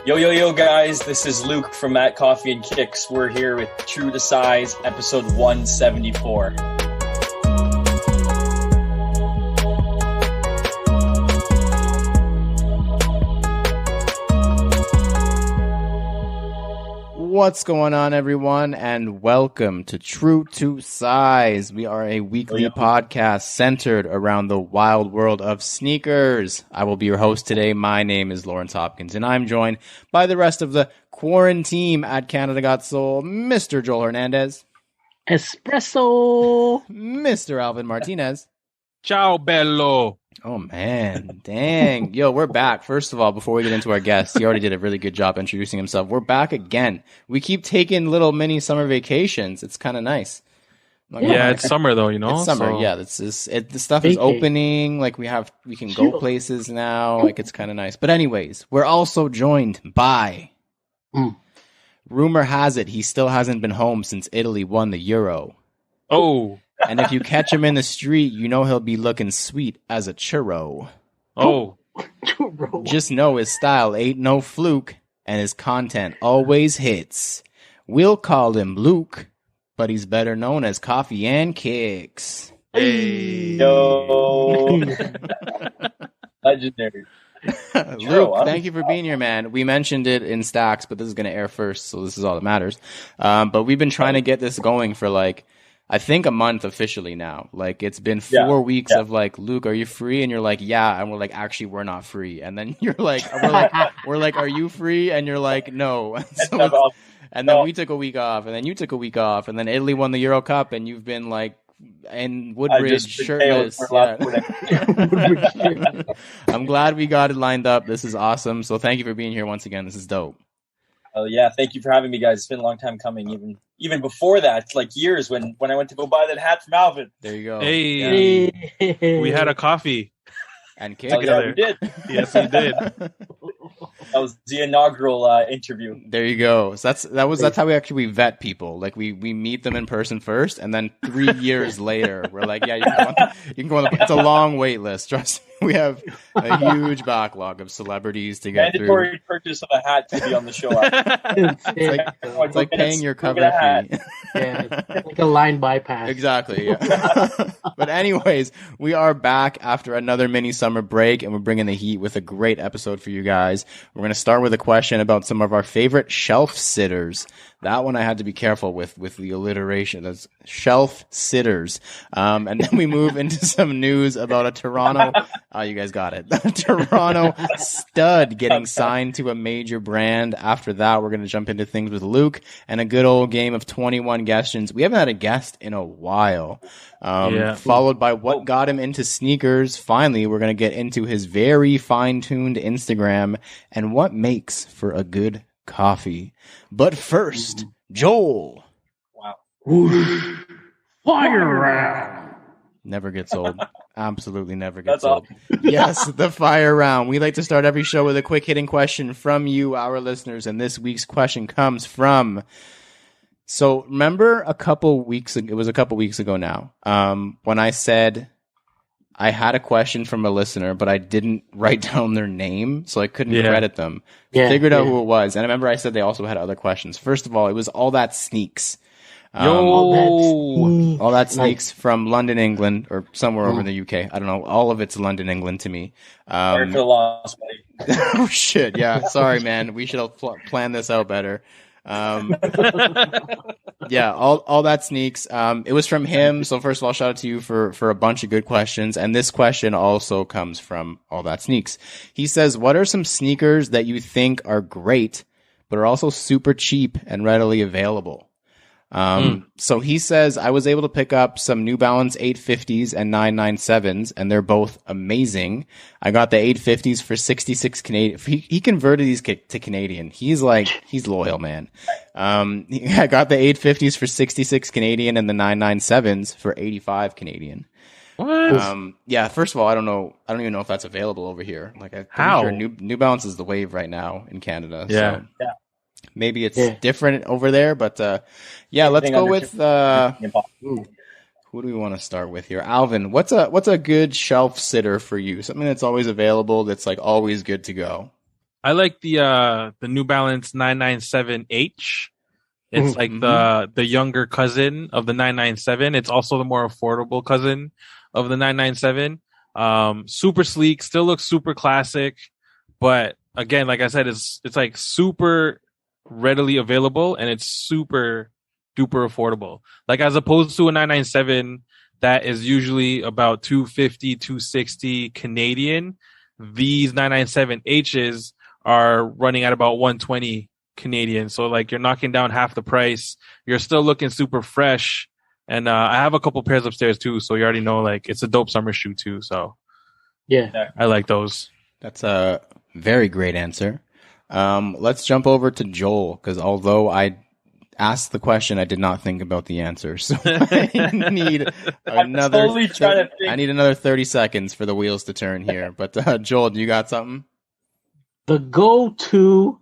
Yo, yo, yo, guys, this is Luke from Matt Coffee and Kicks. We're here with True to Size, episode 174. What's going on, everyone, and welcome to True to Size. We are a weekly podcast centered around the wild world of sneakers. I will be your host today. My name is Lawrence Hopkins, and I'm joined by the rest of the quarantine at Canada Got Soul, Mr. Joel Hernandez. Espresso. Mr. Alvin Martinez. Ciao, bello. Oh, man. Dang. Yo, we're back. First of all, before we get into our guest, he already did a really good job introducing himself. We're back again. We keep taking little mini summer vacations. It's kind of nice. Yeah, it's summer though, you know? It's summer, so. yeah. The stuff is opening. Like, we can go places now. Like, it's kind of nice. But anyways, we're also joined by... Rumor has it he still hasn't been home since Italy won the Euro. Oh. And if you catch him in the street, you know he'll be looking sweet as a churro. Oh. Just know his style ain't no fluke, and his content always hits. We'll call him Luke, but he's better known as Coffee and Kicks. Hey. Yo. Legendary. Luke, thank you for being here, man. We mentioned it in Stacks, but this is going to air first, so this is all that matters. But we've been trying to get this going for I think a month officially now. Like, it's been 4 weeks of Luke, are you free? And you're like, yeah. And we're like, actually, we're not free. And then you're like, we're like, are you free? And you're like, no. And then we took a week off, and then you took a week off, and then Italy won the Euro Cup, and you've been in Woodbridge shirtless. Yeah. I'm glad we got it lined up. This is awesome. So thank you for being here once again. This is dope. Oh yeah, thank you for having me, guys. It's been a long time coming. Even before that, years when I went to go buy that hat from Alvin. There you go. Hey, we had a coffee and cake. Yeah, we did. Yes, we did. That was the inaugural interview. There you go. So that's how we vet people. Like, we meet them in person first, and then 3 years later, we're like, yeah, you can go on it's a long wait list. Trust me. We have a huge backlog of celebrities to get Mandatory through. purchase of a hat to be on the show. It's like paying your cover fee. Yeah, like a line bypass. Exactly. Yeah. But anyways, we are back after another mini summer break, and we're bringing the heat with a great episode for you guys. We're going to start with a question about some of our favorite shelf sitters. That one I had to be careful with the alliteration. That's shelf sitters. And then we move into some news about a Toronto... you guys got it. Toronto stud getting signed to a major brand. After that, we're going to jump into things with Luke and a good old game of 21 questions. We haven't had a guest in a while. Followed by what got him into sneakers. Finally, we're going to get into his very fine-tuned Instagram and what makes for a good coffee. But first, Joel. Wow. Fire round. Never gets old. Absolutely never gets That's old. awesome. Yes, the fire round. We like to start every show with a quick hitting question from you, our listeners. And this week's question comes from... So remember a couple weeks ago now, when I said I had a question from a listener, but I didn't write down their name, so I couldn't credit them. Figured out who it was. And I remember I said they also had other questions. First of all, it was All That Sneaks. All That Sneaks from London, England, or somewhere over in the UK. I don't know. All of it's London, England to me. Sorry for the loss, buddy. Oh, shit. Yeah. Sorry, man. We should have planned this out better. All That Sneaks. It was from him. So first of all, shout out to you for a bunch of good questions. And this question also comes from All That Sneaks. He says, what are some sneakers that you think are great, but are also super cheap and readily available? So he says, I was able to pick up some New Balance 850s and 997s, and they're both amazing. I got the 850s for 66 Canadian. He converted these to Canadian. He's loyal, man. I got the 850s for 66 Canadian and the 997s for 85 Canadian. What? Yeah, first of all, I don't even know if that's available over here. I'm pretty sure New Balance is the wave right now in Canada. Yeah. So. Yeah. Maybe it's different over there, but let's go with who do we want to start with here? Alvin, what's a good shelf sitter for you? Something that's always available, that's always good to go. I like the New Balance 997H. It's like the younger cousin of the 997. It's also the more affordable cousin of the 997. Super sleek, still looks super classic, but again, like I said, it's like super readily available and it's super duper affordable. Like as opposed to a 997 that is usually about 250, 260 Canadian, these 997Hs are running at about 120 Canadian. So like you're knocking down half the price. You're still looking super fresh. And I have a couple pairs upstairs too, so you already know like it's a dope summer shoe too. So Yeah. I like those. That's a very great answer. Let's jump over to Joel, because although I asked the question, I did not think about the answer. So I need another. I need another 30 seconds for the wheels to turn here. But Joel, do you got something? The go-to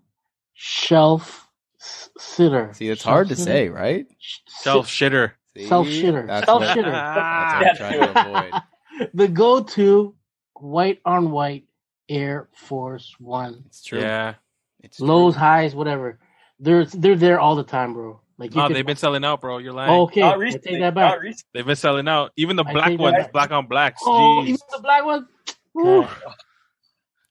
shelf sitter. See, it's hard to say, right? Self shitter. Self shitter. That's Self what- shitter. That's what I'm trying to avoid. The go-to white on white Air Force One. It's true. Yeah. It's true. Lows, highs, whatever. They're there all the time, bro. Like No, could- they've been selling out, bro. You're lying. Okay, I take that back. They've been selling out. Even the I black take that ones, back. black on blacks. Oh, Jeez. even the black one. Woo. God.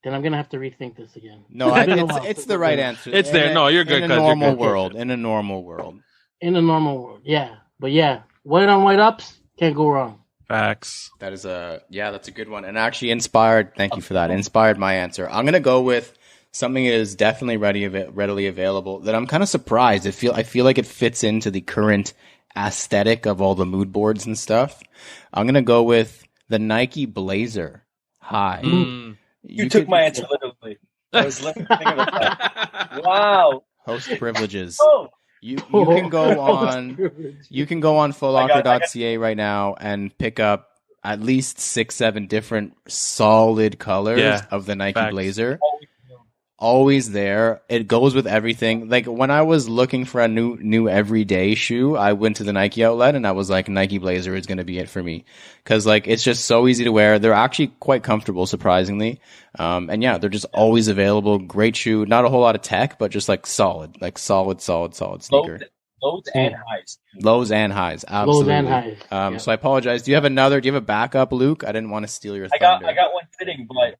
Then I'm gonna have to rethink this again. No, It's been a while it's since the I've right been- answer. It's there. No, you're good, In cuz, a you're normal good. world. In a normal world. In a normal world, yeah. But yeah, white on white ups can't go wrong. Facts. That is that's a good one. And actually inspired, thank you for that, inspired my answer. I'm going to go with something that is definitely readily available that I'm kind of surprised. I feel like it fits into the current aesthetic of all the mood boards and stuff. I'm going to go with the Nike Blazer High. Mm. You took my answer literally. I was literally thinking about that. Wow. Host privileges. Oh, You can go on fulllocker.ca right now and pick up at least 6-7 different solid colors of the Nike Facts. Blazer. Always there. It goes with everything. Like when I was looking for a new everyday shoe, I went to the Nike outlet and I was like, Nike Blazer is going to be it for me. Cause like it's just so easy to wear. They're actually quite comfortable, surprisingly. And yeah, they're just always available. Great shoe. Not a whole lot of tech, but just like solid sneaker. Lows and highs. Lows and highs. Absolutely. Lows and highs. Yeah. So I apologize. Do you have a backup, Luke? I didn't want to steal your thunder. I got one sitting, but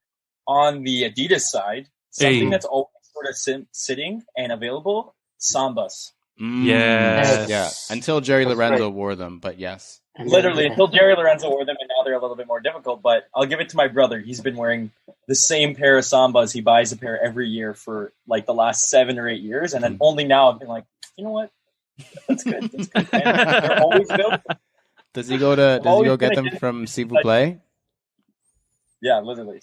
on the Adidas side, something Hey. that's always sort of sitting and available, Sambas. Yes. Yeah. Until Jerry That's Lorenzo right. wore them, but yes. And then- Literally, until Jerry Lorenzo wore them, and now they're a little bit more difficult. But I'll give it to my brother. He's been wearing the same pair of Sambas. He buys a pair every year for like the last 7 or 8 years, and then only now I've been like, you know what? That's good. That's good. And they're always available. Does he go get them from S'il vous plaît? Yeah, literally.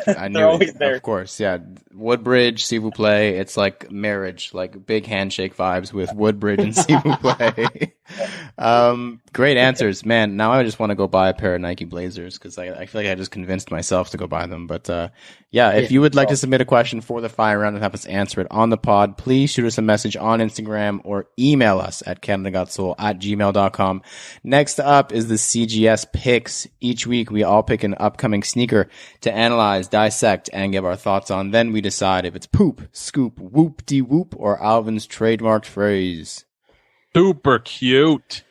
I knew They're always it. there. Of course, yeah. Woodbridge, S'il vous plaît. It's like marriage, like big handshake vibes with Woodbridge and S'il vous plaît. Great answers, man. Now I just want to go buy a pair of Nike Blazers because I feel like I just convinced myself to go buy them. But if you would like to submit a question for the fire round and have us answer it on the pod, please shoot us a message on Instagram or email us at canadagotsoul@gmail.com. Next up is the CGS Picks. Each week we all pick an upcoming sneaker to analyze, dissect, and give our thoughts on. Then we decide if it's poop, scoop, whoop-de-whoop, or Alvin's trademarked phrase. Super cute.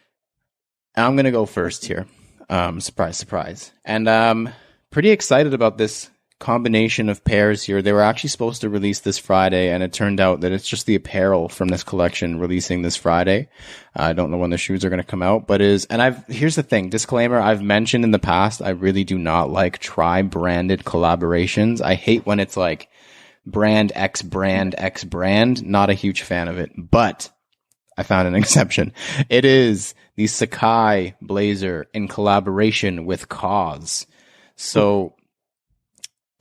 I'm going to go first here. Surprise, surprise. And I'm pretty excited about this combination of pairs here. They were actually supposed to release this Friday, and it turned out that it's just the apparel from this collection releasing this Friday. I don't know when the shoes are going to come out, but here's the thing, disclaimer, I've mentioned in the past, I really do not like tri-branded collaborations. I hate when it's like brand X brand X brand. Not a huge fan of it, but I found an exception. It is the Sakai Blazer in collaboration with Cause. So,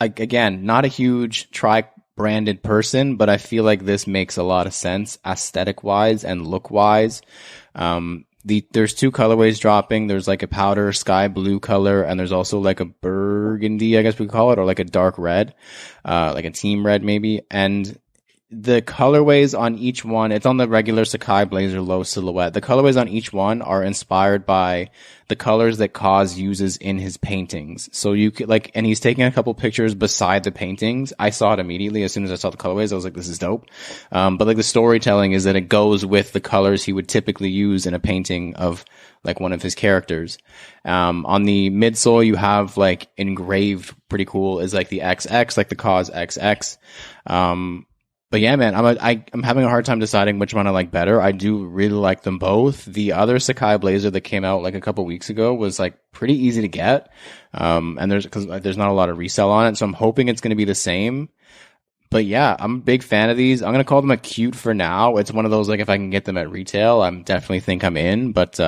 again, not a huge tri-branded person, but I feel like this makes a lot of sense aesthetic-wise and look-wise. There's 2 colorways dropping. There's like a powder sky blue color, and there's also like a burgundy, I guess we call it, or like a dark red, like a team red maybe. And the colorways on each one, it's on the regular Sakai Blazer low silhouette. The colorways on each one are inspired by the colors that Kaz uses in his paintings. So you could like, and he's taking a couple pictures beside the paintings. I saw it immediately as soon as I saw the colorways. I was like, this is dope. But like the storytelling is that it goes with the colors he would typically use in a painting of like one of his characters. On the midsole, you have like engraved, pretty cool, is like the XX, like the Kaz XX. But yeah, man, I'm having a hard time deciding which one I like better. I do really like them both. The other Sakai Blazer that came out like a couple weeks ago was like pretty easy to get. And there's not a lot of resale on it. So I'm hoping it's going to be the same. But yeah, I'm a big fan of these. I'm going to call them a cute for now. It's one of those, like, if I can get them at retail, I'm definitely think I'm in. But,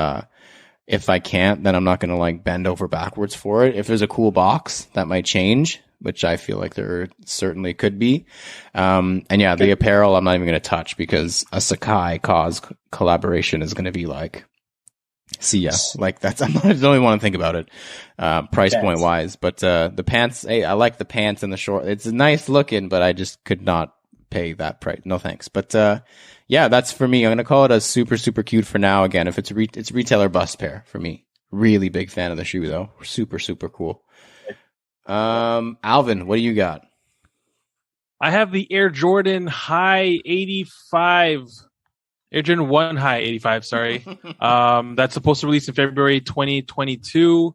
if I can't, then I'm not going to like bend over backwards for it. If there's a cool box, that might change, which I feel like there certainly could be. And yeah, the apparel I'm not even going to touch because a Sakai Kaz collaboration is going to be like, see ya. Like I don't even want to think about it, price point wise. But the pants, hey, I like the pants and the short. It's nice looking, but I just could not pay that price. No thanks. But yeah, that's for me. I'm going to call it a super, super cute for now. Again, if it's it's retailer bust pair for me. Really big fan of the shoe though. Super, super cool. Alvin, what do you got? I have the Air Jordan High 85. Air Jordan 1 High 85, sorry. That's supposed to release in February 2022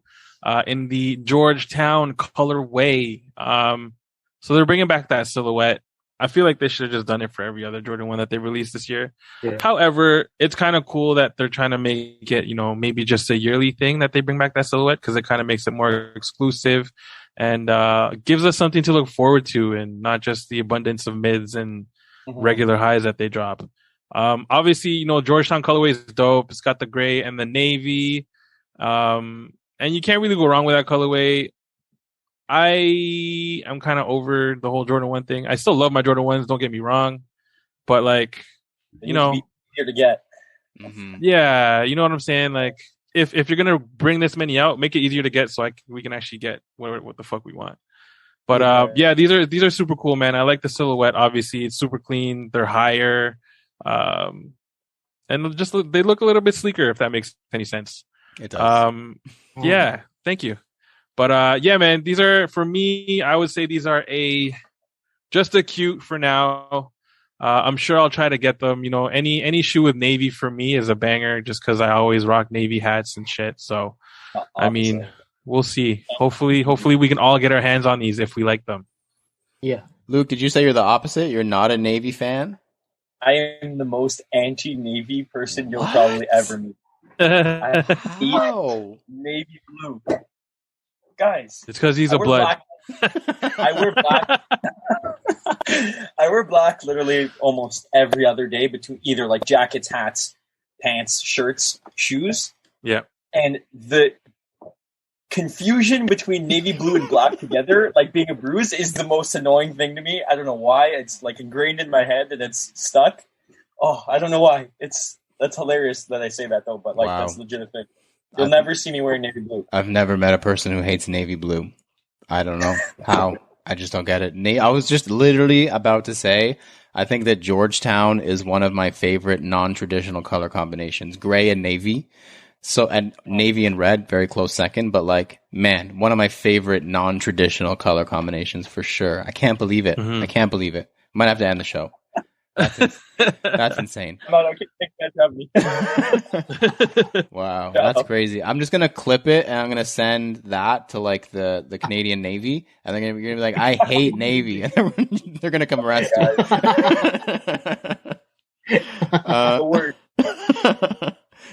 in the Georgetown colorway. So they're bringing back that silhouette. I feel like they should have just done it for every other Jordan 1 that they released this year. Yeah. However, it's kind of cool that they're trying to make it, maybe just a yearly thing that they bring back that silhouette because it kind of makes it more exclusive and gives us something to look forward to and not just the abundance of mids and regular highs that they drop. Obviously, Georgetown colorway is dope. It's got the gray and the navy. And you can't really go wrong with that colorway. I am kind of over the whole Jordan 1 thing. I still love my Jordan 1s, don't get me wrong. But like, easier to get. Yeah, you know what I'm saying? Like, if you're gonna bring this many out, make it easier to get so we can actually get what the fuck we want. But yeah, these are super cool, man. I like the silhouette. Obviously, it's super clean. They're higher, and just they look a little bit sleeker, if that makes any sense. It does. Yeah, thank you. But yeah, man, these are, for me, I would say these are just a cute for now. I'm sure I'll try to get them. Any shoe with navy for me is a banger just because I always rock navy hats and shit. So, I mean, we'll see. Hopefully we can all get our hands on these if we like them. Yeah. Luke, did you say you're the opposite? You're not a navy fan? I am the most anti-navy person you'll probably ever meet. I hate navy blue. Guys, it's because he's a blood. I wear black. I wear black literally almost every other day between either like jackets, hats, pants, shirts, shoes. Yeah. And the confusion between navy blue and black together, like being a bruise, is the most annoying thing to me. I don't know why. It's like ingrained in my head and it's stuck. Oh, I don't know why. That's hilarious that I say that though, but like that's legit a thing. You'll never see me wearing navy blue. I've never met a person who hates navy blue. I don't know how. I just don't get it. I was just literally about to say, I think that Georgetown is one of my favorite non-traditional color combinations. Gray and navy. And navy and red, very close second. But like, man, one of my favorite non-traditional color combinations for sure. I can't believe it. I can't believe it. Might have to end the show. That's insane. Wow, that's crazy. I'm just gonna clip it and I'm gonna send that to like the Canadian Navy, and you're gonna be like, I hate Navy, and they're gonna come arrest you.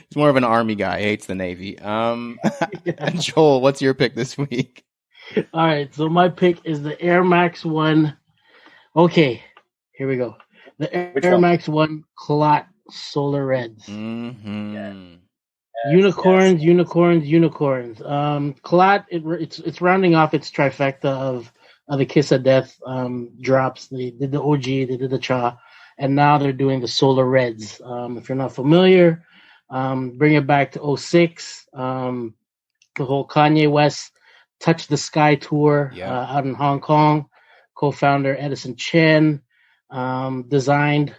He's more of an Army guy. He hates the Navy. Joel, what's your pick this week? All right, so my pick is the Air Max 1. Okay, here we go. The Air Max 1 Clot Solar Reds. Unicorns. Clot, it's rounding off its trifecta of the Kiss of Death drops. They did the OG, they did the Cha, and now they're doing the Solar Reds. If you're not familiar, bring it back to 2006. The whole Kanye West Touch the Sky tour out in Hong Kong. Co-founder Edison Chen. designed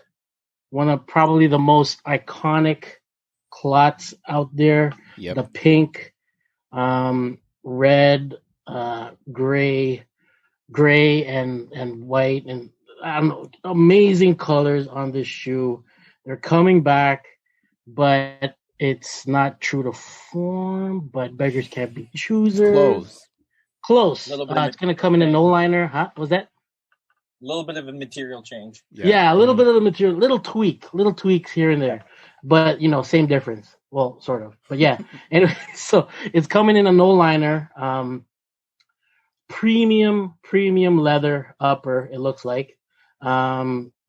one of probably the most iconic clots out there. Yep. The pink, red, gray and white, and I don't know, amazing colors on this shoe. They're coming back, but it's not true to form. But beggars can't be choosers. Close. It's going to come in a no liner. Huh? Was that? A little bit of a material change. Yeah, a little bit of the material, little tweaks here and there, but same difference. Well, sort of, but yeah. Anyway, so it's coming in a no liner, premium leather upper. It looks like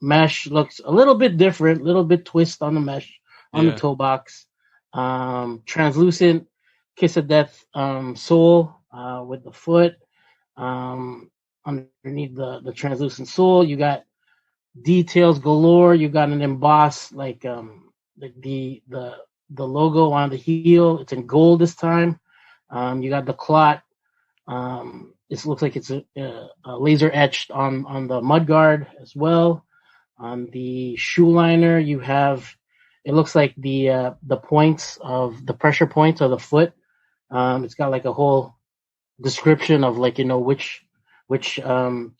mesh looks a little bit different, little bit twist on the mesh on the toe box. Translucent kiss of death sole with the foot. Underneath the translucent sole, you got details galore. You got an emboss like the logo on the heel. It's in gold this time. You got the clot. This looks like it's a laser etched on the mudguard as well. On the shoe liner, you have it looks like the points of the pressure points of the foot. It's got like a whole description of which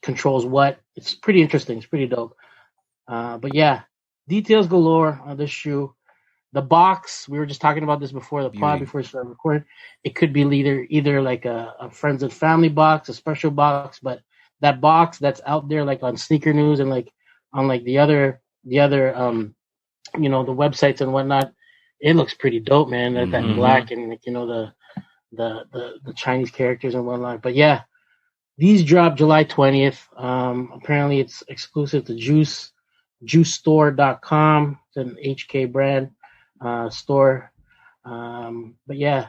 controls what. It's pretty interesting. It's pretty dope. But yeah, details galore on this shoe. The box, we were just talking about this before the pod, before we started recording. It could be either like a friends and family box, a special box, but that box that's out there like on Sneaker News and like on like the other the websites and whatnot, it looks pretty dope, man. That black and like the Chinese characters and whatnot. But yeah, these drop July 20th. Apparently it's exclusive to juicestore.com. It's an HK brand store. But yeah,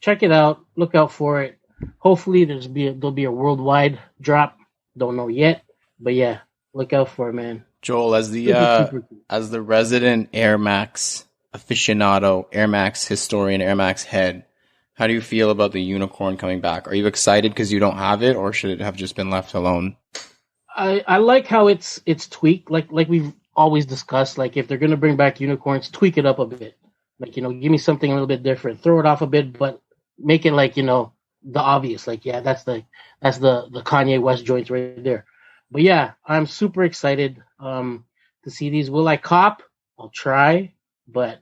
check it out. Look out for it. Hopefully there'll be a worldwide drop. Don't know yet, but yeah, look out for it, man. Joel, as the resident Air Max aficionado, Air Max historian, Air Max head, how do you feel about the unicorn coming back? Are you excited because you don't have it, or should it have just been left alone? I like how it's tweaked, like we've always discussed. Like if they're gonna bring back unicorns, tweak it up a bit. Like give me something a little bit different. Throw it off a bit, but make it like the obvious. Like that's the Kanye West joints right there. But yeah, I'm super excited to see these. Will I cop? I'll try, but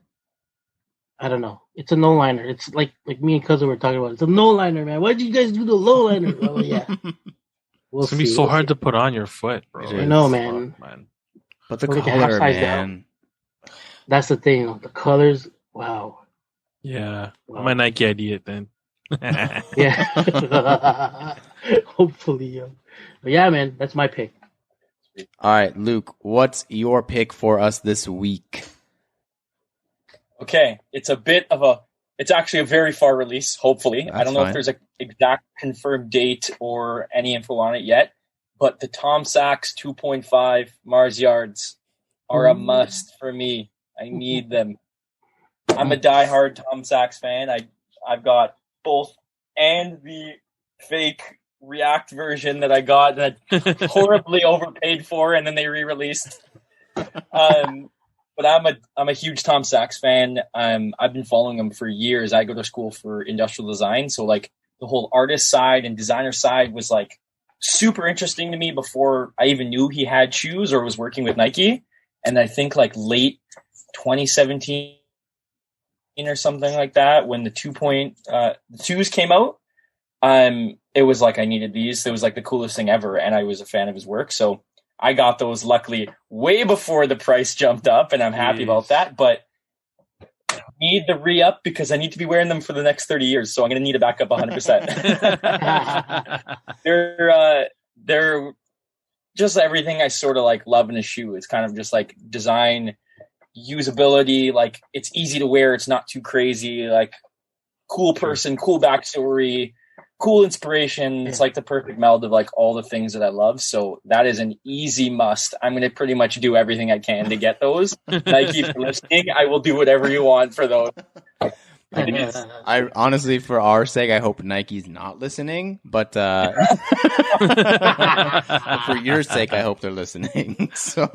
I don't know. It's a no liner. It's like me and cousin were talking about. It's a no liner, man. Why'd you guys do the low liner? Well, yeah. It's gonna be so hard to put on your foot, bro. I know, man. But the color, man. That's the thing. The colors. Wow. Yeah. Wow. I might Nike ID it then. Yeah. Hopefully, But yeah, man, that's my pick. All right, Luke, what's your pick for us this week? Okay, it's it's actually a very far release, hopefully. That's I don't know fine. if there's an exact confirmed date or any info on it yet, but the Tom Sachs 2.5 Mars Yards are a must for me. I need them. I'm a diehard Tom Sachs fan. I've got both and the fake React version that I got that horribly overpaid for, and then they re-released. But I'm a huge Tom Sachs fan. I've been following him for years. I go to school for industrial design, so like the whole artist side and designer side was like super interesting to me before I even knew he had shoes or was working with Nike. And I think like late 2017 or something like that, when the 2s came out, it was like I needed these. It was like the coolest thing ever, and I was a fan of his work. So I got those luckily way before the price jumped up, and I'm happy about that. But I need the re-up because I need to be wearing them for the next 30 years. So I'm going to need a backup 100%. They're just everything I sort of like love in a shoe. It's kind of just like design, usability, like it's easy to wear. It's not too crazy, like cool person, cool backstory, cool inspiration. It's like the perfect meld of like all the things that I love. So that is an easy must. I'm going to pretty much do everything I can to get those. Nike, for listening, I will do whatever you want for those. I honestly, for our sake, I hope Nike's not listening, but for your sake, I hope they're listening. So,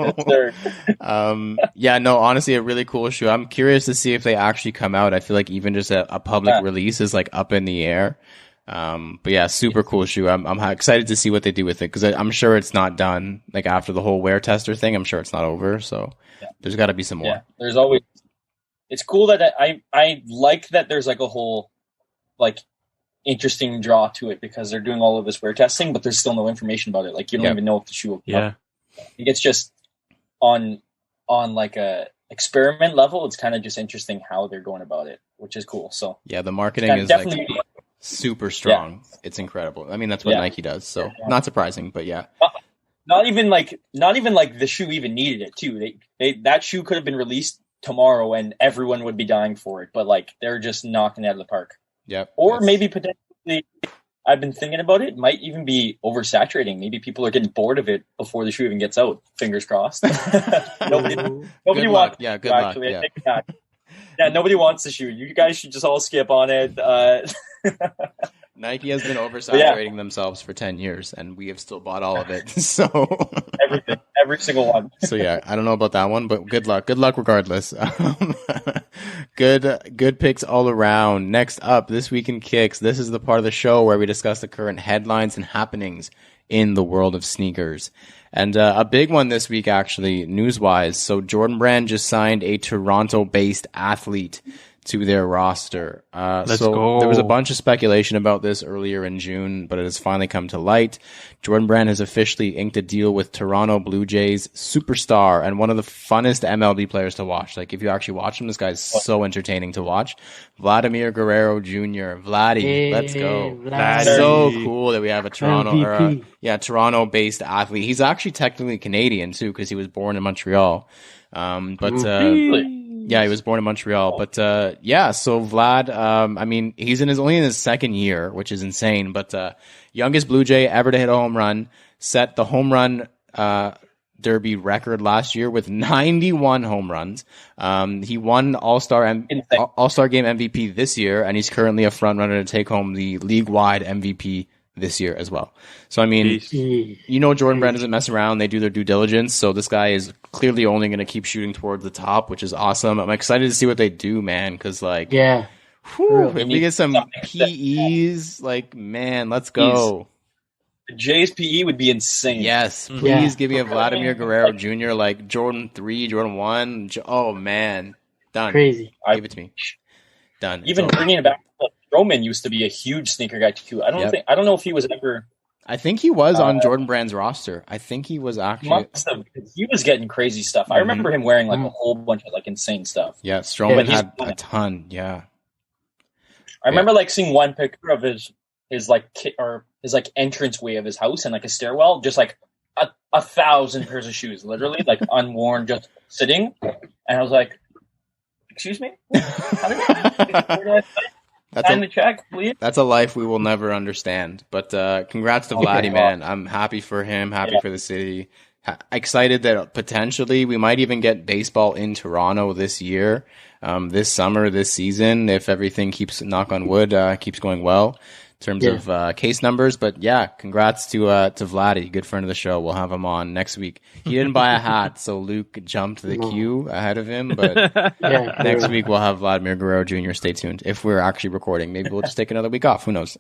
yeah, no, honestly, a really cool shoe. I'm curious to see if they actually come out. I feel like even just a public release is like up in the air. But yeah, super cool shoe. I'm excited to see what they do with it because I'm sure it's not done. Like after the whole wear tester thing, I'm sure it's not over. So there's got to be some more. Yeah, there's always. It's cool that I like that there's like a whole like interesting draw to it because they're doing all of this wear testing, but there's still no information about it. Like you don't even know if the shoe will come up. I think it's just on like a experiment level. It's kind of just interesting how they're going about it, which is cool. So yeah, the marketing is definitely like super strong. Yeah. It's incredible. I mean, that's what Nike does. So not surprising, but yeah. Not even like the shoe even needed it too. They that shoe could have been released tomorrow and everyone would be dying for it, but like they're just knocking it out of the park. Yep. Or maybe potentially, I've been thinking about it. Might even be oversaturating. Maybe people are getting bored of it before the shoe even gets out. Fingers crossed. Nobody wants. Yeah, good luck. Yeah, nobody wants the shoe. You guys should just all skip on it. Nike has been oversaturating themselves for 10 years, and we have still bought all of it. So everything, every single one. So yeah, I don't know about that one, but good luck. Good luck regardless. Good picks all around. Next up, This Week in Kicks. This is the part of the show where we discuss the current headlines and happenings in the world of sneakers. And a big one this week, actually, news-wise. So Jordan Brand just signed a Toronto-based athlete to their roster. Let's go. There was a bunch of speculation about this earlier in June, but it has finally come to light. Jordan Brand has officially inked a deal with Toronto Blue Jays superstar and one of the funnest MLB players to watch. Like, if you actually watch him, this guy's so entertaining to watch. Vladimir Guerrero Jr. Vladdy, let's go. Vladdy. So cool that we have a Toronto-based athlete. He's actually technically Canadian too, because he was born in Montreal. Yeah, he was born in Montreal, but so Vlad, I mean, he's only in his second year, which is insane, but youngest Blue Jay ever to hit a home run, set the home run derby record last year with 91 home runs. He won All-Star Game MVP this year, and he's currently a front runner to take home the league-wide MVP this year as well. So, I mean, Jordan Brand doesn't mess around. They do their due diligence. So this guy is clearly only going to keep shooting towards the top, which is awesome. I'm excited to see what they do, man. Cause if we get some PEs, like, man, let's go. The Jays PE would be insane. Yes. Please give me a Vladimir Guerrero Jr., like Jordan 3, Jordan 1. Oh man. Done. Crazy. Give it to me. Done. Even bringing it back, Roman used to be a huge sneaker guy too. I don't know if he was ever. I think he was on Jordan Brand's roster. I think he was actually. He was getting crazy stuff. I remember him wearing like a whole bunch of like insane stuff. Yeah, Stroman had a ton. Yeah. I remember like seeing one picture of his entranceway of his house and like a stairwell, just like 1,000 pairs of shoes, literally like unworn, just sitting, and I was like, "Excuse me." That's a life we will never understand. But congrats to Vladdy, man. I'm happy for him, happy for the city. Excited that potentially we might even get baseball in Toronto this year, this summer, this season, if everything keeps, knock on wood, keeps going well in terms of case numbers. But yeah, congrats to Vladdy, good friend of the show. We'll have him on next week. He didn't buy a hat, so Luke jumped the queue ahead of him. But next week we'll have Vladimir Guerrero Jr. Stay tuned. If we're actually recording, maybe we'll just take another week off. Who knows?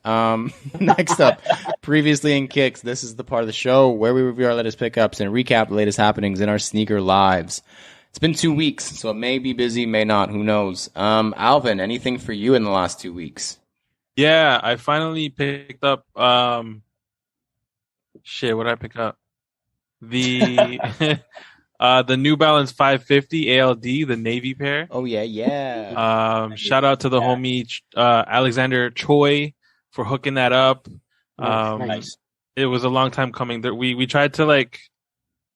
Next up, previously in Kicks, this is the part of the show where we review our latest pickups and recap the latest happenings in our sneaker lives. It's been 2 weeks, so it may be busy, may not. Who knows? Alvin, anything for you in the last 2 weeks? Yeah, I finally picked up what did I pick up? The the New Balance 550 ALD, the navy pair. Oh yeah. Shout out to the homie Alexander Choi for hooking that up. Nice. It was a long time coming. We tried to like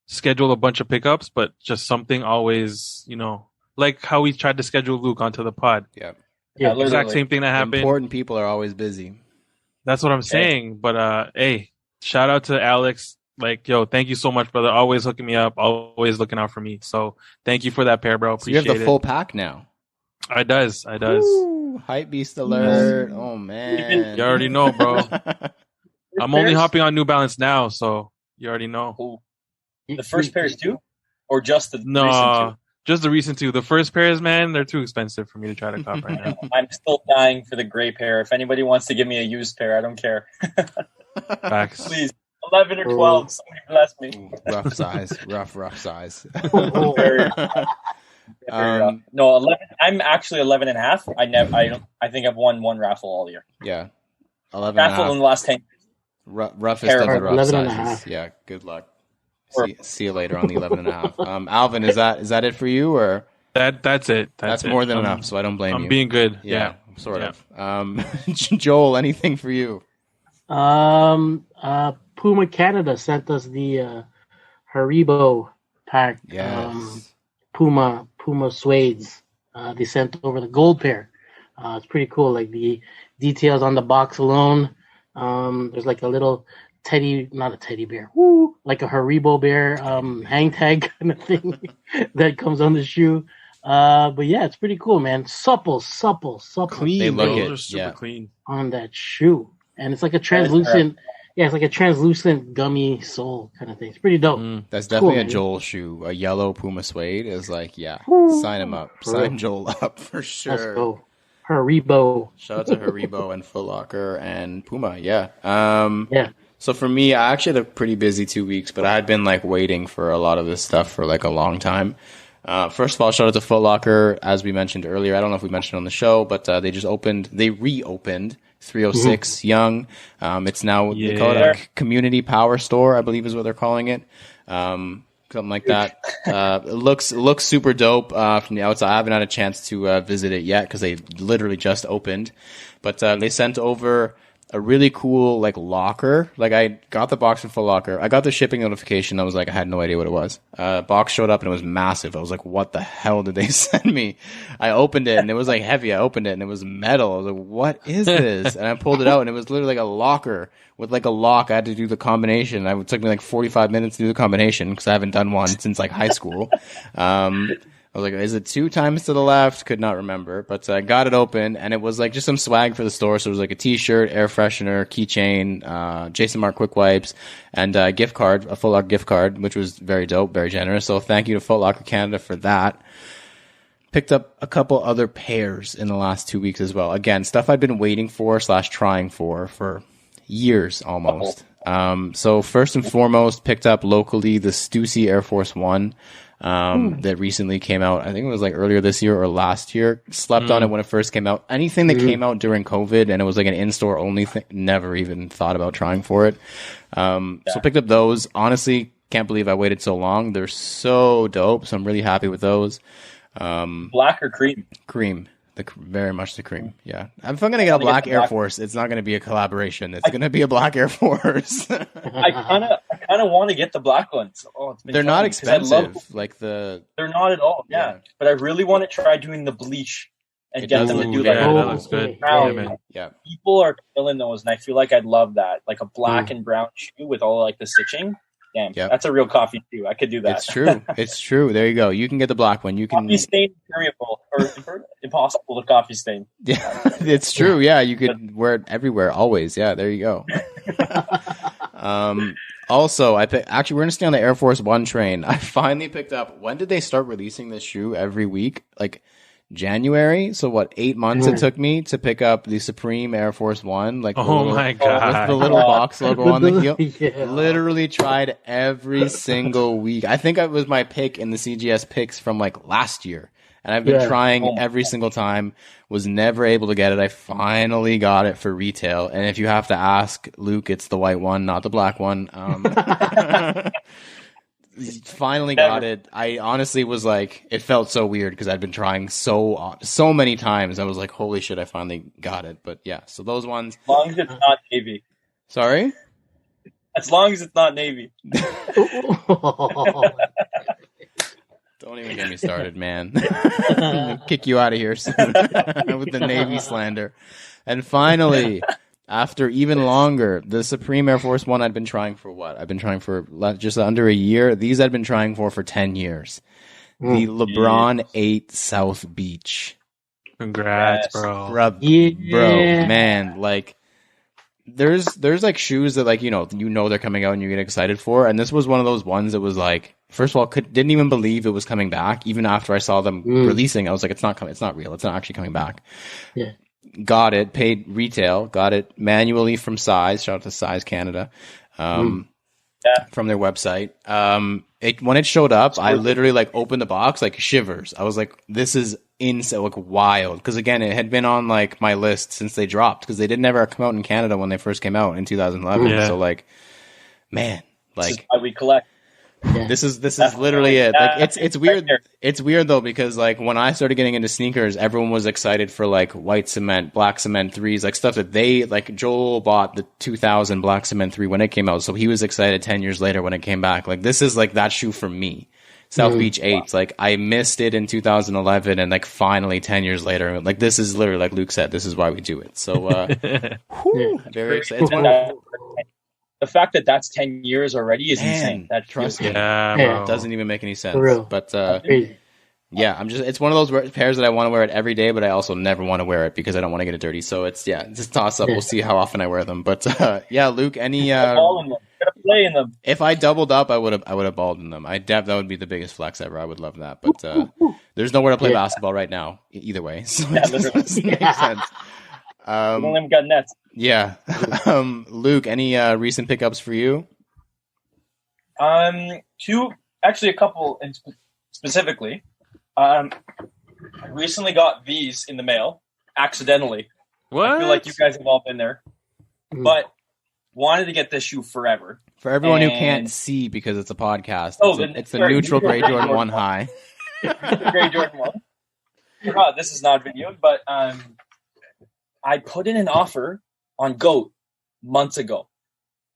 schedule a bunch of pickups, but just something always, like how we tried to schedule Luke onto the pod. Yeah, exact same thing that happened. Important people are always busy. That's what I'm saying. But hey, shout out to Alex. Like, yo, thank you so much, brother. Always hooking me up, always looking out for me. So thank you for that pair, bro. Appreciate it. You have the full pack now. I does. Ooh, Hype beast alert. Oh man. You already know, bro. I'm only hopping on New Balance now, so you already know. Cool. The first pairs too, or just the recent No, two? just the recent two. The first pairs, man, they're too expensive for me to try to cop right now. I'm still dying for the gray pair. If anybody wants to give me a used pair, I don't care. Facts. Please, 11 or 12. Somebody bless me. Rough size. Rough size. Very rough. No, 11. I'm actually 11 and a half. I think I've won one raffle all year. Yeah. 11 Raffle in the last 10 years. Roughest of the rough 11 and a sizes. half. Yeah, good luck. See you later on the 11 and a half. Alvin, is that it for you, or That's it. that's it. more than enough? So I don't blame you. I'm being good. Yeah. Sort of. Joel, anything for you? Puma Canada sent us the Haribo pack. Yes. Puma suedes. They sent over the gold pair. It's pretty cool. Like the details on the box alone. There's like a little not a teddy bear, like a Haribo bear hang tag kind of thing that comes on the shoe. But yeah, it's pretty cool, man. Supple. Clean. They look Those are super clean on that shoe, and it's like a translucent. Yeah, it's like a translucent gummy sole kind of thing. It's pretty dope. That's definitely cool, a man. Joel shoe. A yellow Puma suede is like, sign him up. Sign Joel up for sure. Let's go. Haribo. Shout out to Haribo and Foot Locker and Puma. Yeah. Yeah. So for me, I actually had a pretty busy 2 weeks, but I had been like waiting for a lot of this stuff for like a long time. First of all, shout out to Foot Locker, as we mentioned earlier. I don't know if we mentioned it on the show, but they reopened 306 Young. It's now they call it a community power store, I believe is what they're calling it. Something like that. It looks super dope from the outside. I haven't had a chance to visit it yet because they literally just opened. But they sent over a really cool like locker. Like I got the box from Foot Locker. I got the shipping notification. I was like, I had no idea what it was. Box showed up and it was massive. I was like, what the hell did they send me? I opened it and it was like heavy. I opened it and it was metal. I was like, what is this? And I pulled it out and it was literally like a locker with like a lock. I had to do the combination. It took me like 45 minutes to do the combination because I haven't done one since like high school. I was like, is it 2 times to the left? Could not remember. But I got it open, and it was like just some swag for the store. So it was like a T-shirt, air freshener, keychain, Jason Mark quick wipes, and a gift card, a Foot Locker gift card, which was very dope, very generous. So thank you to Foot Locker Canada for that. Picked up a couple other pairs in the last 2 weeks as well. Again, stuff I'd been waiting for / trying for years almost. So first and foremost, picked up locally the Stussy Air Force One. That recently came out. I think it was like earlier this year or last year. Slept on it when it first came out. Anything that came out during COVID and it was like an in-store only thing, never even thought about trying for it. So picked up those. Honestly, can't believe I waited so long. They're so dope. So I'm really happy with those. Black or cream? Cream. Very much the cream. Yeah. If I'm going to get a black Air Force, it's not going to be a collaboration. It's going to be a black Air Force. I kind of want to get the black ones. They're not expensive. They're not at all. Yeah. But I really want to try doing the bleach and get them to do that looks good. Yeah. People are killing those, and I feel like I'd love that. Like a black and brown shoe with all like the stitching. Damn, that's a real coffee shoe. I could do that. It's true. There you go. You can get the black one. You can coffee stain variable or impossible to coffee stain. Yeah, it's true. Yeah, you could wear it everywhere, always. Yeah, there you go. Also, actually we're gonna stay on the Air Force One train. I finally picked up. When did they start releasing this shoe every week? Like January. So what? 8 months it took me to pick up the Supreme Air Force One. Like my god, with the little box logo on the heel. Yeah. Literally tried every single week. I think it was my pick in the CGS Picks from like last year. And I've been trying every single time, was never able to get it. I finally got it for retail. And if you have to ask Luke, it's the white one, not the black one. Finally got it. I honestly was like, it felt so weird because I'd been trying so many times. I was like, holy shit, I finally got it. But yeah, so those ones. As long as it's not navy. Sorry? As long as it's not navy. Don't even get me started, man. Kick you out of here soon with the Navy slander. And finally, after even longer, the Supreme Air Force One I'd been trying for what? I've been trying for just under a year. These I'd been trying for 10 years. The LeBron 8 South Beach. Congrats, Yes. bro. bro, man, like there's like shoes that like they're coming out and you get excited for, and this was one of those ones that was like, first of all, didn't even believe it was coming back. Even after I saw them releasing, I was like, it's not coming, it's not real, it's not actually coming back. Yeah. Got it, paid retail, got it manually from Size. Shout out to Size Canada, from their website. When it showed up, I literally like opened the box, like shivers. I was like, this is insane, like wild. Because again, it had been on like my list since they dropped, because they didn't ever come out in Canada when they first came out in 2011. Yeah. So like, man, This is like why we collect. Yeah. this is literally it. Like it's weird. It's weird though, because like when I started getting into sneakers, everyone was excited for like white cement, black cement 3s, like stuff that they like. Joel bought the 2000 black cement 3 when it came out, so he was excited 10 years later when it came back. Like this is like that shoe for me. South Beach 8s, like I missed it in 2011, and like finally 10 years later, like this is literally, like Luke said, this is why we do it. So very excited. The fact that that's 10 years already is Man, insane. That trust feels me. Yeah, Yeah. bro. It doesn't even make any sense. For real. But Crazy. yeah, it's one of those pairs that I want to wear it every day, but I also never want to wear it because I don't want to get it dirty. So it's a toss up. We'll see how often I wear them. But yeah, Luke, any ball in them. You gotta play in them. if I doubled up, I would have balled in them. That would be the biggest flex ever. I would love that. But there's nowhere to play basketball right now either way. So it doesn't make sense. We don't even got nets. Yeah. Luke, any recent pickups for you? Actually a couple specifically. I recently got these in the mail accidentally. What? I feel like you guys have all been there, but wanted to get this shoe forever. For everyone who And- can't see because it's a podcast, Oh, it's the neutral gray Jordan 1 high. The Gray Jordan 1. Oh, this is not videoed, but I put in an offer on GOAT months ago,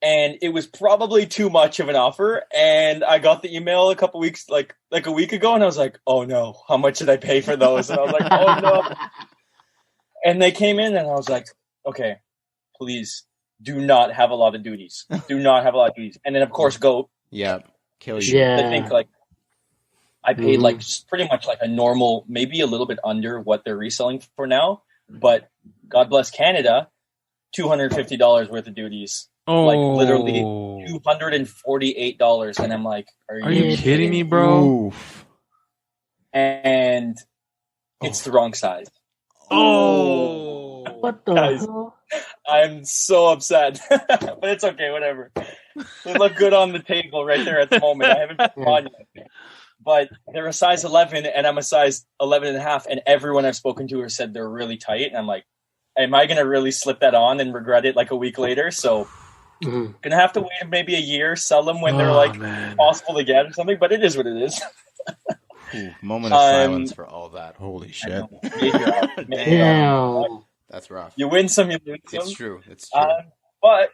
and it was probably too much of an offer. And I got the email a couple weeks, like a week ago, and I was like, "Oh no, how much did I pay for those?" And I was like, "Oh no!" And they came in, and I was like, "Okay, please do not have a lot of duties. Do not have a lot of duties." And then of course GOAT. Yeah. Kill you. Yeah. I think like I paid like just pretty much like a normal, maybe a little bit under what they're reselling for now. But God bless Canada, $250 worth of duties. Oh, Like literally $248, and I'm like, Are you kidding me, bro? Oof. And it's the wrong size. Oh, What the Guys. hell? I'm so upset, but it's okay, whatever. They look good on the table right there at the moment. I haven't put them on yet. But they're a size 11, and I'm a size 11 and a half, and everyone I've spoken to has said they're really tight, and I'm like, am I going to really slip that on and regret it like a week later? So Mhm. going to have to wait maybe a year, sell them when they're like man. possible to get or something, but it is what it is. Ooh, moment of silence for all that. Holy shit. Damn. That's rough. You win some, you lose some. It's true. It's true. But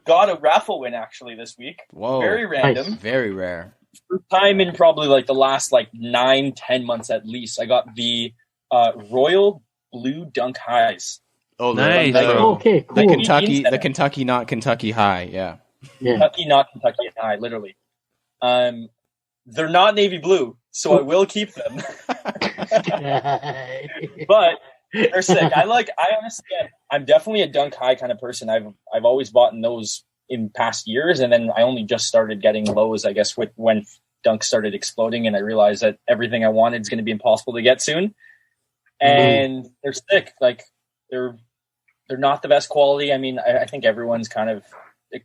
got a raffle win actually this week. Whoa. Very random. Very rare. First time in probably like the last like 9-10 months at least. I got the Royal Blue Dunk Highs. Oh, Nice, the, bro. Okay, cool. the Kentucky, not Kentucky High. Yeah. Yeah. Kentucky, not Kentucky High, literally. They're not navy blue, so I will keep them. But they're sick. I honestly, I'm definitely a Dunk High kind of person. I've always bought in those in past years, and then I only just started getting lows, I guess, when Dunk started exploding, and I realized that everything I wanted is going to be impossible to get soon. And they're sick. Like they're not the best quality. I mean, I think everyone's kind of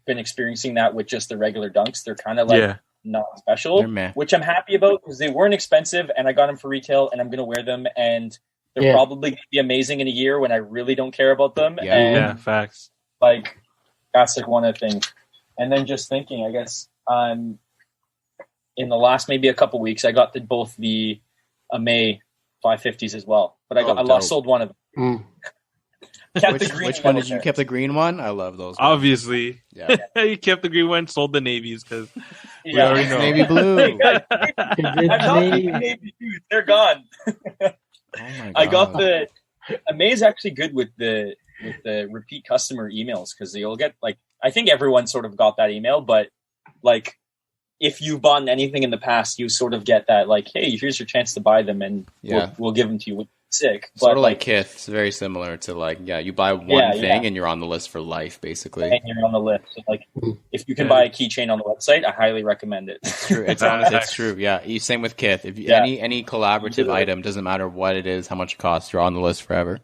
been experiencing that with just the regular Dunks. They're kind of like not special, They're meh. which I'm happy about because they weren't expensive, and I got them for retail, and I'm going to wear them, and they're probably going to be amazing in a year when I really don't care about them. Yeah. And Yeah, facts. like that's like one of the things. And then just thinking, I guess in the last maybe a couple weeks, I got both the May 550s as well, but I sold one of them. Kept the green which one one did you there. kept the green one? I love those. Ones. Obviously. Yeah. You kept the green one, sold the navies because we Yeah. already know. Navy blue. Hey, guys, I'm not keeping navy shoes. They're gone. Oh my God. I got the May's actually good with the repeat customer emails because you'll get like I think everyone sort of got that email, but like if you've bought anything in the past, you sort of get that like, hey, here's your chance to buy them, and we'll give them to you. sick. Sort But of like Kith. It's very similar to like, you buy one thing and you're on the list for life, basically. and you're on the list. So, like, if you can buy a keychain on the website, I highly recommend it. It's true. It's true. Yeah. Same with Kith. If any collaborative item, doesn't matter what it is, how much it costs, you're on the list forever.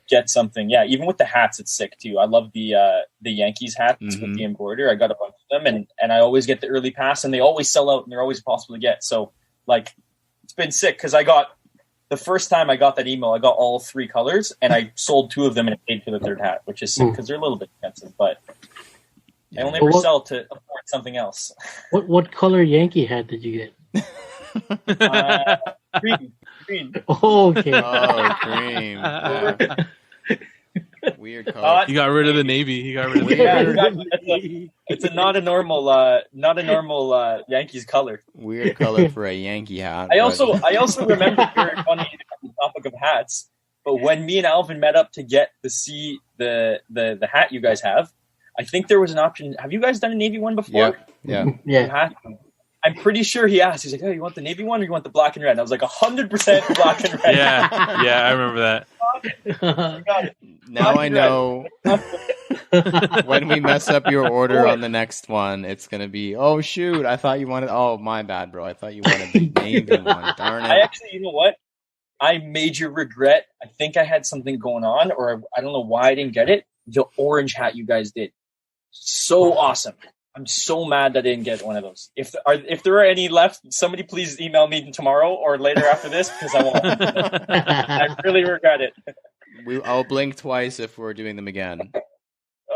Get something. Yeah, even with the hats, it's sick too. I love the Yankees hats with the embroidery. I got a bunch of them, and I always get the early pass, and they always sell out, and they're always possible to get. So, like, it's been sick because the first time I got that email, I got all 3 colors, and I sold 2 of them and I paid for the third hat, which is sick because they're a little bit expensive, but I only ever sell to afford something else. What color Yankee hat did you get? Green. Oh, okay. Oh, green. Yeah. Weird color. He got rid of the navy. He got rid of the Yeah, navy. exactly. It's not a normal Yankees color. Weird color for a Yankee hat. I also remember, very funny on the topic of hats, but when me and Alvin met up to get the hat you guys have, I think there was an option. Have you guys done a navy one before? Yeah. I'm pretty sure he asked. He's like, "Oh, you want the navy one or you want the black and red?" And I was like, 100% black and red. Yeah, I remember that. Got it. Now I know when we mess up your order on the next one, it's going to be, oh, shoot, I thought you wanted, oh, my bad, bro. I thought you wanted the navy one. Darn it. I actually, you know what? I major regret. I think I had something going on, or I don't know why I didn't get it. The orange hat you guys did. So awesome. I'm so mad that I didn't get one of those. If there are any left, somebody please email me tomorrow or later after this because I won't. I really regret it. I'll blink twice if we're doing them again.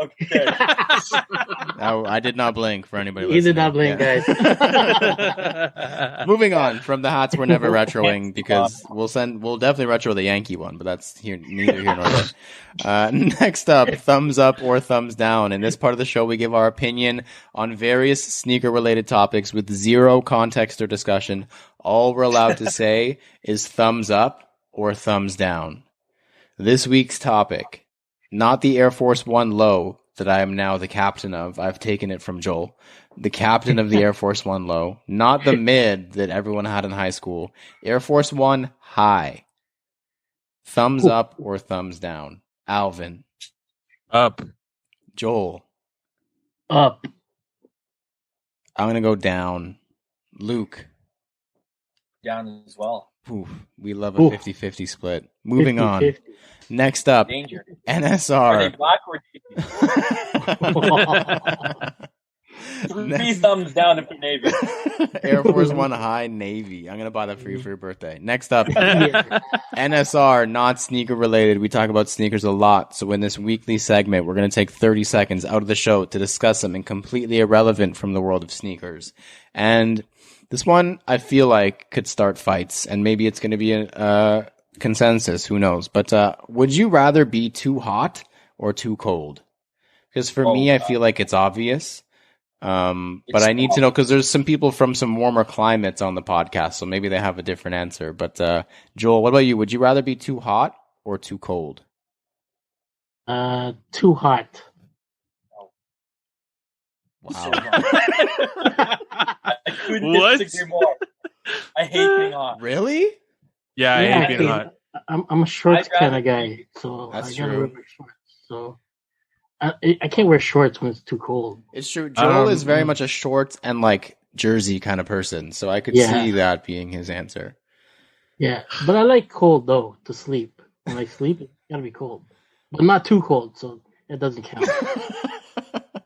Okay. I did not blink for anybody He listening. did not blink, guys. Moving on from the hats we're never retroing because we'll definitely retro the Yankee one, but that's neither here nor there. Next up, thumbs up or thumbs down. In this part of the show, we give our opinion on various sneaker related topics with zero context or discussion. All we're allowed to say is thumbs up or thumbs down. This week's topic. Not the Air Force One low that I am now the captain of. I've taken it from Joel. The captain of the Air Force One low. Not the mid that everyone had in high school. Air Force One high. Thumbs up or thumbs down? Alvin. Up. Joel. Up. I'm going to go down. Luke. Down as well. Oof, we love a 50-50 split. Moving 50-50. on. Next up, Danger. Are NSR. they black or three thumbs down if they're navy? Air Force One high navy. I'm going to buy that for you for your birthday. Next up, NSR, not sneaker related. We talk about sneakers a lot. So in this weekly segment, we're going to take 30 seconds out of the show to discuss something completely irrelevant from the world of sneakers. And this one, I feel like, could start fights. And maybe it's going to be a consensus. Who knows? But would you rather be too hot or too cold? Because for me, I feel like it's obvious. But I need to know because there's some people from some warmer climates on the podcast, so maybe they have a different answer. But Joel, what about you? Would you rather be too hot or too cold? Too hot. Wow. I couldn't disagree more. I hate being hot. Really? Yeah, I hate being hot. I'm a shorts kind of guy, so That's I gotta true. wear my shorts. So I can't wear shorts when it's too cold. It's true. Joel is very much a shorts and like jersey kind of person, so I could see that being his answer. Yeah, but I like cold though to sleep. When I sleep, it's gotta be cold, but not too cold, so it doesn't count.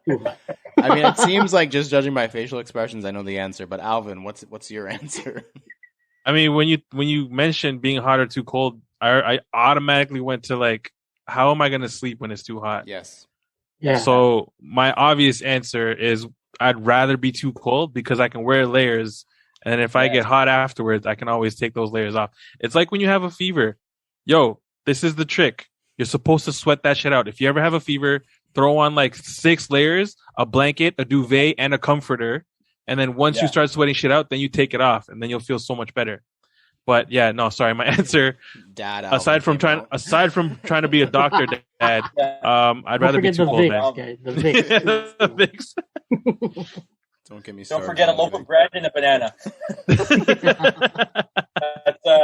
Too hot. I mean, it seems like just judging by facial expressions, I know the answer. But Alvin, what's your answer? I mean, when you mentioned being hot or too cold, I automatically went to like, how am I going to sleep when it's too hot? Yes. Yeah. So my obvious answer is I'd rather be too cold because I can wear layers, and if I get hot afterwards, I can always take those layers off. It's like when you have a fever. Yo, this is the trick. You're supposed to sweat that shit out. If you ever have a fever, throw on like 6 layers, a blanket, a duvet, and a comforter. And then once you start sweating shit out, then you take it off, and then you'll feel so much better. But yeah, no, sorry, my answer. Dad. Aside from trying to be a doctor, Dad, I'd rather be too cold, man. The Vicks. The Vicks. Don't get me Don't started. forget a loaf of bread and a banana.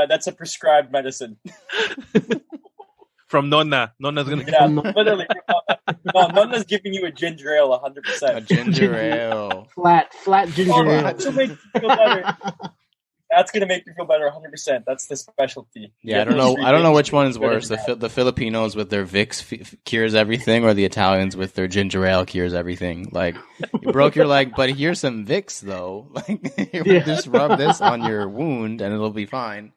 That's that's a prescribed medicine. From Nonna. Nonna's gonna. Yeah, literally. No, Nonna's giving you a ginger ale, 100%. A ginger ale. Flat ginger Oh, ale. that's what makes you feel better. That's gonna make you feel better, 100%. That's the specialty. Yeah, I don't know which one is worse. The Filipinos with their Vicks cures everything, or the Italians with their ginger ale cures everything. Like, you broke your leg, but here's some Vicks though. Like, just rub this on your wound and it'll be fine.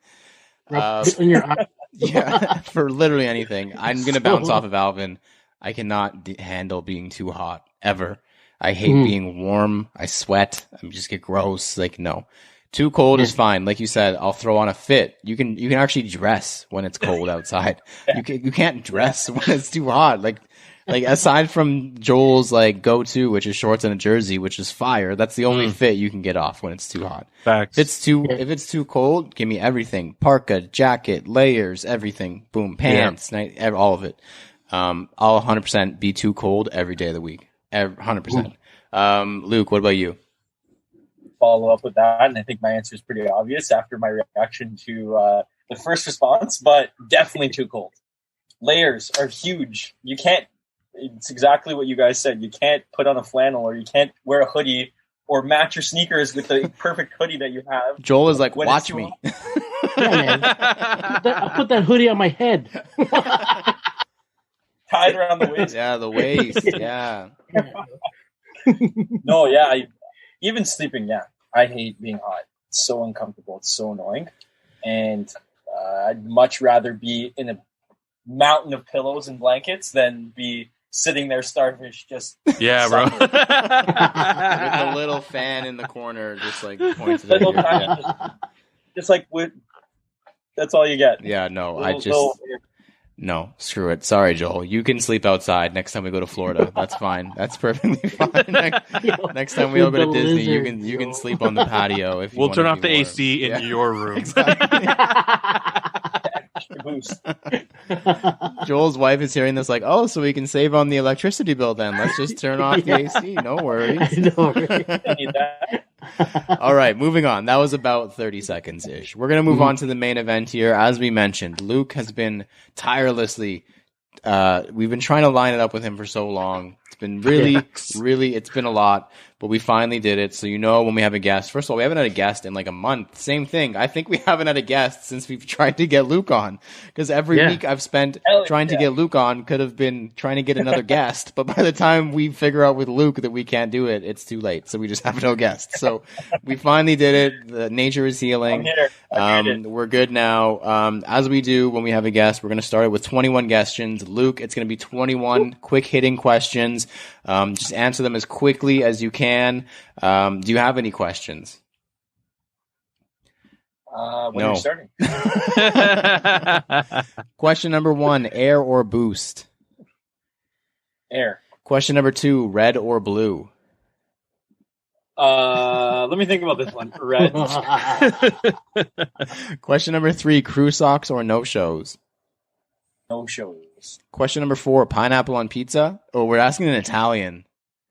In your eye. Yeah, for literally anything. I'm gonna bounce off of Alvin. I cannot handle being too hot ever. I hate being warm. I sweat. I just get gross. Like, no. Too cold is fine. Like you said, I'll throw on a fit. You can actually dress when it's cold outside. You can't dress when it's too hot. Like aside from Joel's like go-to, which is shorts and a jersey, which is fire. That's the only fit you can get off when it's too hot. Facts. If it's too cold, give me everything. Parka, jacket, layers, everything. Boom, pants, all of it. I'll 100% be too cold every day of the week. 100%. Luke, what about you? Follow up with that, and I think my answer is pretty obvious after my reaction to the first response, but definitely too cold. Layers are huge. You can't, it's exactly what you guys said. You can't put on a flannel, or you can't wear a hoodie or match your sneakers with the perfect hoodie that you have. Joel is like, watch me. Yeah, man. I'll put that hoodie on my head. Tied around the waist. Yeah, the waist. Yeah. No, yeah. Even sleeping, yeah. I hate being hot. It's so uncomfortable. It's so annoying. And I'd much rather be in a mountain of pillows and blankets than be sitting there starfish just Yeah, bro. With a little fan in the corner, just like pointed at you. Yeah. Just like with, that's all you get. Yeah, no, Little- no, screw it. Sorry, Joel. You can sleep outside next time we go to Florida. That's fine. That's perfectly fine. Next time we all go to Disney, you can sleep on the patio if you We'll want turn to off be the warm. AC in your room. Exactly. extra boost. Joel's wife is hearing this like, oh, so we can save on the electricity bill then. Let's just turn off the AC. No worries. I know, right? I need that. All right, moving on. That was about 30 seconds-ish. We're going to move on to the main event here. As we mentioned, Luke has been tirelessly we've been trying to line it up with him for so long. It's been really, it's been a lot, but we finally did it. So, when we have a guest, first of all, we haven't had a guest in like a month. Same thing. I think we haven't had a guest since we've tried to get Luke on, because every week I've spent trying to get Luke on could have been trying to get another guest. But by the time we figure out with Luke that we can't do it, it's too late. So we just have no guest. So we finally did it. The nature is healing. We're good now. As we do when we have a guest, we're going to start it with 21 questions. Luke, it's going to be 21 quick hitting questions. Just answer them as quickly as you can. Do you have any questions? When you're starting. Question number 1, air or boost? Air. Question number 2, red or blue? Let me think about this one. Red. Question number 3, crew socks or no shows? No shows. Question number 4, pineapple on pizza? Oh, we're asking in Italian.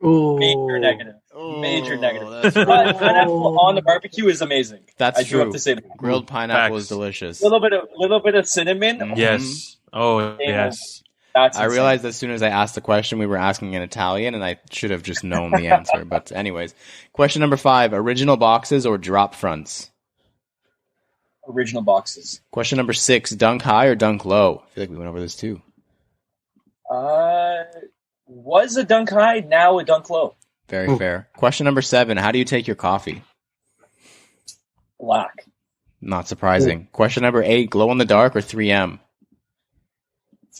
Ooh. Major negative. Oh, Major negative. that's But pineapple on the barbecue is amazing. That's I do true. have to say that. Grilled pineapple Facts. is delicious. Little bit of cinnamon. Mhm. Yes. Oh, yes. That's I insane. realized as soon as I asked the question, we were asking in Italian, and I should have just known the answer. But anyways, question number 5, original boxes or drop fronts? Original boxes. Question number 6, dunk high or dunk low? I feel like we went over this too. Was a dunk high, now a dunk low. Very fair. Question number 7, how do you take your coffee? Black. Not surprising. Question number 8, glow in the dark or 3M?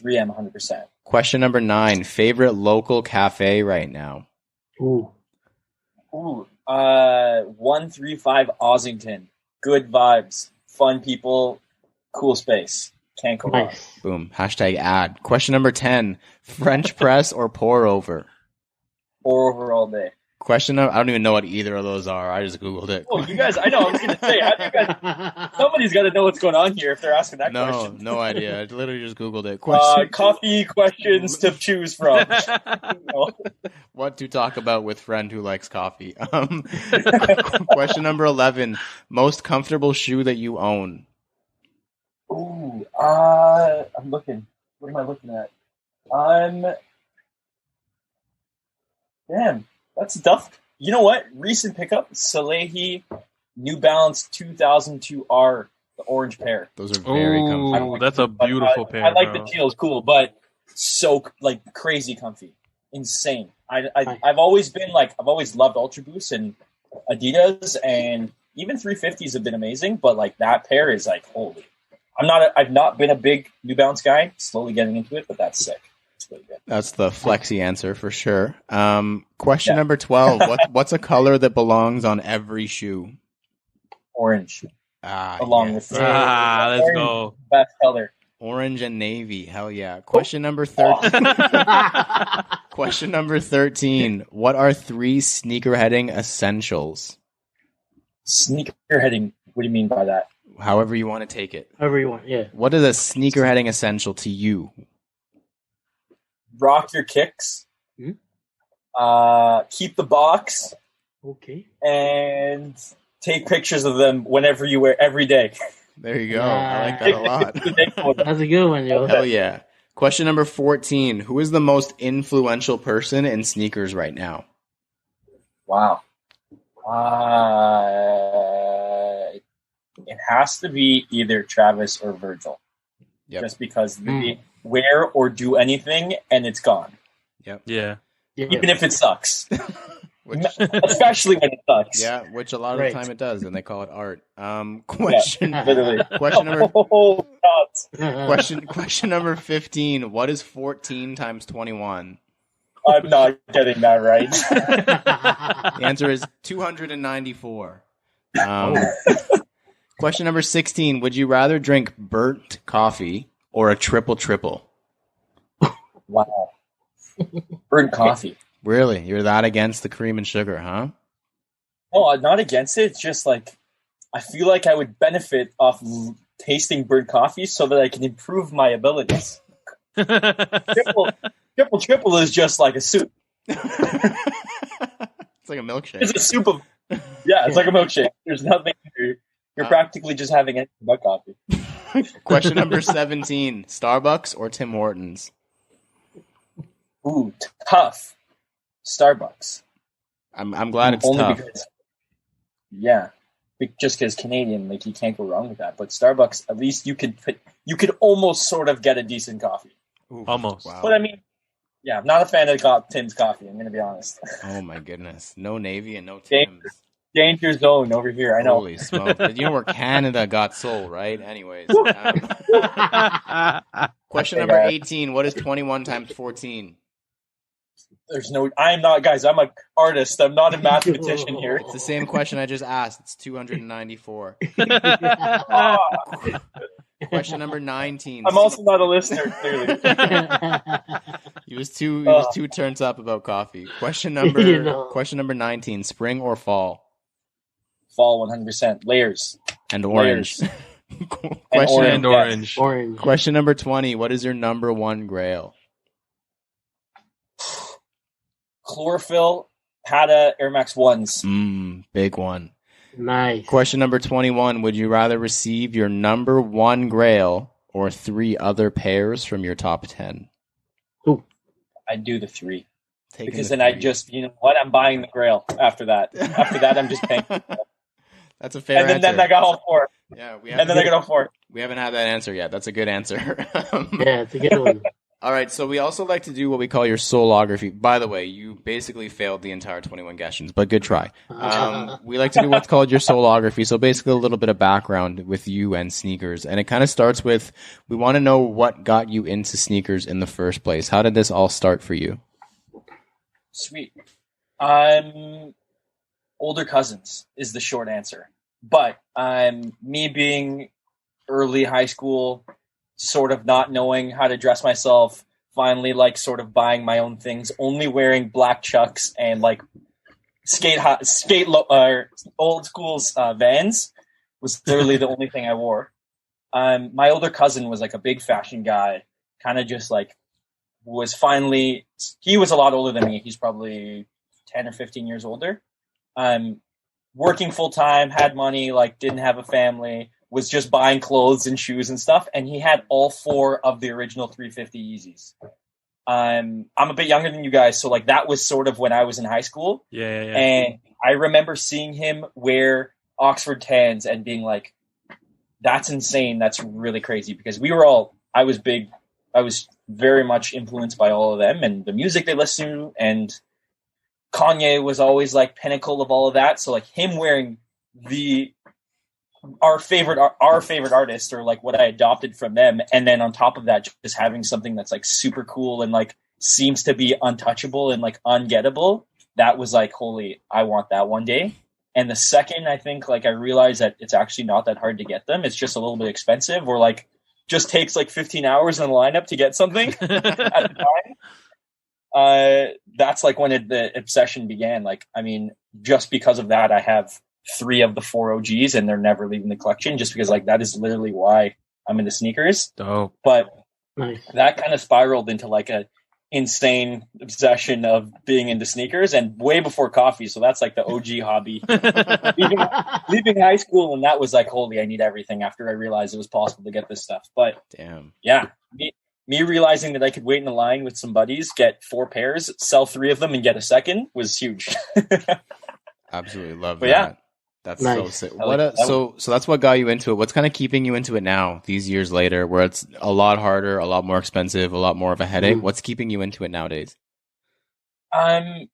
3M 100%. Question number 9, favorite local cafe right now? Ooh. Ooh. 135 Ossington. Good vibes. Fun people. Cool space. Can't go wrong. Nice. Boom. Hashtag ad. Question number 10, French press or pour over? Pour over all day. Question number, I don't even know what either of those are. I just Googled it. Oh, you guys, I know, I was going to say, how do you guys, somebody's got to know what's going on here if they're asking that question. No idea. I literally just Googled it. Question, Coffee questions to choose from. what to talk about with friend who likes coffee. Question number 11, most comfortable shoe that you own? Ooh, I'm looking. What am I looking at? Damn, that's tough. You know what? Recent pickup, Salehi New Balance 2002R, the orange pair. Those are very comfy. Oh, that's a beautiful pair. I like bro. the teal, cool, but so like crazy comfy, insane. I've always been like I've always loved Ultra Boost and Adidas, and even 350s have been amazing. But like that pair is like holy. I've not been a big New Balance guy. Slowly getting into it, but that's sick. It's really good. That's the flexi answer for sure. Question number 12. What's a color that belongs on every shoe? Orange, Ah, along yes. with Let's orange, go. best color. Orange and navy. Hell yeah. Question number 13. Question number 13. What are 3 sneakerheading essentials? Sneakerheading. What do you mean by that? However you want to take it. Everyone, yeah. What is a sneakerheading essential to you? Rock your kicks. Hmm? Keep the box Okay. and take pictures of them whenever you wear every day. There you go. I like that a lot. That's a good one, yo. Hell yeah. Question number 14. Who is the most influential person in sneakers right now? Wow. It has to be either Travis or Virgil. Yep. Just because they wear or do anything and it's gone. Yep. Yeah. Even if it sucks. Which, Especially when it sucks. yeah, which a lot of Right. the time it does, and they call it art. Question Literally. question number Oh, nuts. question number 15. What is 14 times 21? I'm not getting that right. The answer is 294. Question number 16. Would you rather drink burnt coffee or a triple? Wow. Burnt coffee. Really? You're that against the cream and sugar, huh? No, I'm not against it. It's just like I feel like I would benefit off tasting burnt coffee so that I can improve my abilities. Triple is just like a soup. It's like a milkshake. It's a soup of it's like a milkshake. There's nothing. You're practically just having anything but coffee. Question number 17. Starbucks or Tim Hortons? Ooh, tough. Starbucks. I'm glad it's Only tough. because, just because Canadian, like you can't go wrong with that. But Starbucks, at least you could almost sort of get a decent coffee. Ooh, Almost. Wow. But I mean, I'm not a fan of Tim's coffee. I'm going to be honest. Oh my goodness. No Navy and no Tim's. Danger zone over here. I know. Holy smoke. You know where Canada got soul, right? Anyways. Question number 18. What is 21 times 14? I'm not, guys, I'm an artist. I'm not a mathematician here. It's the same question I just asked. It's 294. Question number 19. I'm also not a listener, clearly. He was two turns up about coffee. Question number 19. Spring or fall? Fall 100%. Layers. And orange. Orange. Orange. Question number 20. What is your number 1 grail? Chlorophyll, Pata, Air Max 1s. Big one. Nice. Question number 21. Would you rather receive your number 1 grail or 3 other pairs from your top 10? Ooh. I'd do the 3. Taking Because the then I 3. just, you know what? I'm buying the grail after that. After that, I'm just paying. That's a fair And answer. then I got all 4. Yeah, I got all 4. we haven't had that answer yet. That's a good answer. Yeah, it's a good one. All right, so we also like to do what we call your solography. By the way, you basically failed the entire 21 questions, but good try. We like to do what's called your solography, so basically a little bit of background with you and sneakers. And it kind of starts with, we want to know what got you into sneakers in the first place. How did this all start for you? Sweet. Older cousins is the short answer. But me being early high school, sort of not knowing how to dress myself, finally like sort of buying my own things, only wearing black Chucks and like old school's Vans was literally the only thing I wore. My older cousin was like a big fashion guy, kind of just like he was a lot older than me. He's probably 10 or 15 years older. Working full time, had money, like didn't have a family, was just buying clothes and shoes and stuff, and he had all 4 of the original 350 Yeezys. I'm a bit younger than you guys, so like that was sort of when I was in high school. Yeah. And I remember seeing him wear Oxford Tans and being like, that's insane. That's really crazy, because I was very much influenced by all of them and the music they listened to, and Kanye was always like pinnacle of all of that. So like him wearing our favorite artist, or like what I adopted from them, and then on top of that just having something that's like super cool and like seems to be untouchable and like ungettable, that was like, holy, I want that one day. And the second I think like I realized that it's actually not that hard to get them, it's just a little bit expensive, or like just takes like 15 hours in the lineup to get something at the time. That's like when the obsession began. Like, I mean, just because of that, I have 3 of the 4 OGs, and they're never leaving the collection, just because like that is literally why I'm into sneakers. Dope. But Nice. that kind of spiraled into like a insane obsession of being into sneakers, and way before coffee. So that's like the OG hobby. leaving high school, and that was like, holy, I need everything, after I realized it was possible to get this stuff. But Damn. yeah, me realizing that I could wait in a line with some buddies, get 4 pairs, sell 3 of them, and get a second was huge. Absolutely love But that. yeah. That's Nice. so sick. That So that's what got you into it. What's kind of keeping you into it now, these years later, where it's a lot harder, a lot more expensive, a lot more of a headache? What's keeping you into it nowadays? I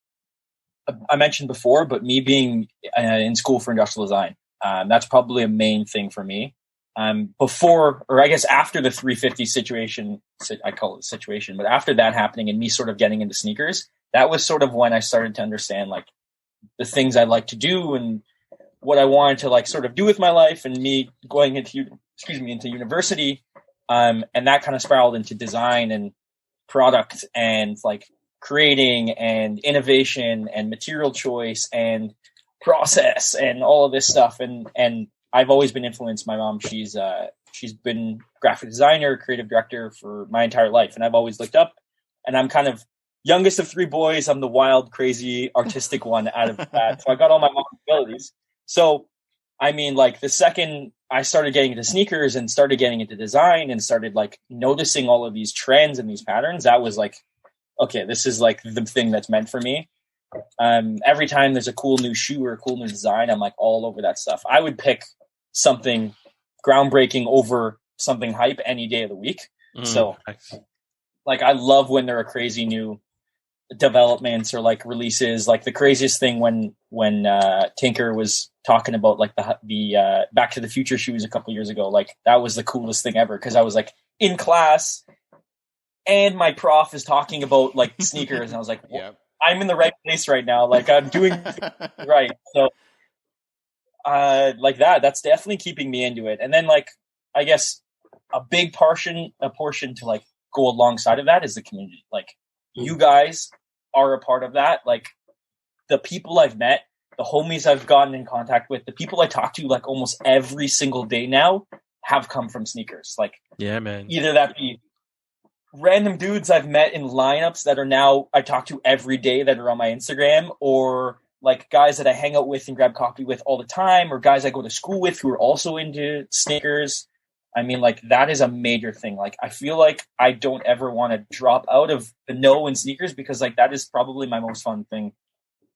mentioned before, but me being in school for industrial design, that's probably a main thing for me. Before, or I guess after the 350 situation, I call it a situation, but after that happening and me sort of getting into sneakers, that was sort of when I started to understand like the things I like to do and what I wanted to like sort of do with my life, and me going into university. And that kind of spiraled into design and product and like creating and innovation and material choice and process and all of this stuff. And I've always been influenced. My mom, she's been graphic designer, creative director for my entire life. And I've always looked up, and I'm kind of youngest of 3 boys. I'm the wild, crazy, artistic one out of that. So I got all my mom's abilities. So, I mean, like the second I started getting into sneakers and started getting into design and started like noticing all of these trends and these patterns, that was like, okay, this is like the thing that's meant for me. Every time there's a cool new shoe or a cool new design, I'm like all over that stuff. I would pick something groundbreaking over something hype any day of the week. So like, I love when there are crazy new developments or like releases. Like the craziest thing when Tinker was talking about like the Back to the Future shoes a couple years ago, like that was the coolest thing ever, because I was like in class and my prof is talking about like sneakers, and I was like, Yep. I'm in the right place right now, like I'm doing right. So like that's definitely keeping me into it. And then like I guess a portion to like go alongside of that is the community. Like you guys are a part of that. Like the people I've met, the homies I've gotten in contact with, the people I talk to like almost every single day now have come from sneakers. Like, yeah, man. Either that be random dudes I've met in lineups that are now I talk to every day that are on my Instagram, or like guys that I hang out with and grab coffee with all the time, or guys I go to school with who are also into sneakers. I mean, like that is a major thing. Like I feel like I don't ever want to drop out of the know in sneakers, because like that is probably my most fun thing.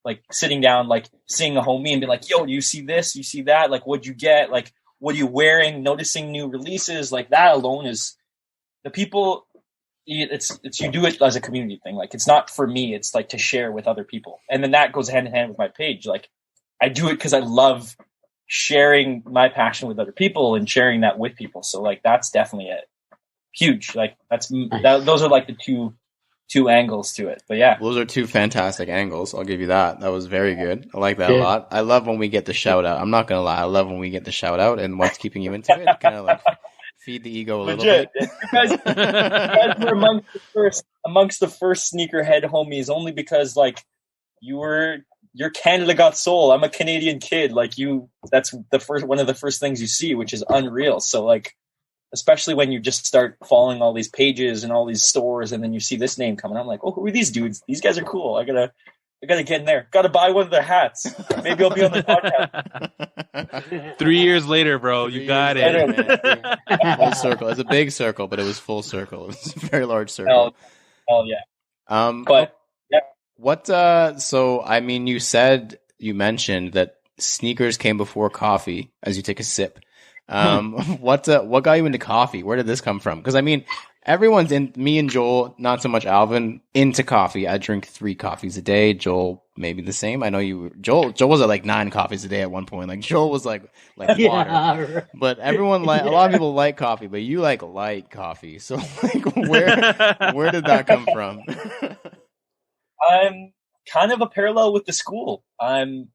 Like sitting down, like seeing a homie and being like, yo, do you see this? You see that? Like, what'd you get? Like, what are you wearing? Noticing new releases, like that alone is the people. It's you do it as a community thing. Like it's not for me. It's like to share with other people. And then that goes hand in hand with my page. Like I do it because I love sharing my passion with other people and sharing that with people. So like that's definitely it. Huge. Like those are like the two angles to it. But yeah, those are 2 fantastic angles. I'll give you that. That was very good. I like that a lot. I love when we get the shout out. I'm not gonna lie. I love when we get the shout out and what's keeping you into it. Kind of like feed the ego a little bit. You guys were amongst the first sneakerhead homies, only because like you're Canada got soul. I'm a Canadian kid. Like that's one of the first things you see, which is unreal. So like, especially when you just start following all these pages and all these stores, and then you see this name coming, I'm like, oh, who are these dudes? These guys are cool. I gotta I gotta get in there. Gotta buy one of their hats. Maybe I'll be on the podcast. 3 years later, bro, you got it. Full circle. It's a big circle, but it was full circle. It's a very large circle. Oh yeah. But yeah. What? So I mean, you mentioned that sneakers came before coffee. As you take a sip, what got you into coffee? Where did this come from? Because I mean, everyone's in. Me and Joel, not so much Alvin, into coffee. I drink 3 coffees a day. Joel, maybe the same. I know you. Joel was at like 9 coffees a day at one point. Like Joel was like water. Yeah. But everyone a lot of people like coffee, but you like light coffee. So like, where did that come from? I'm kind of a parallel with the school. I'm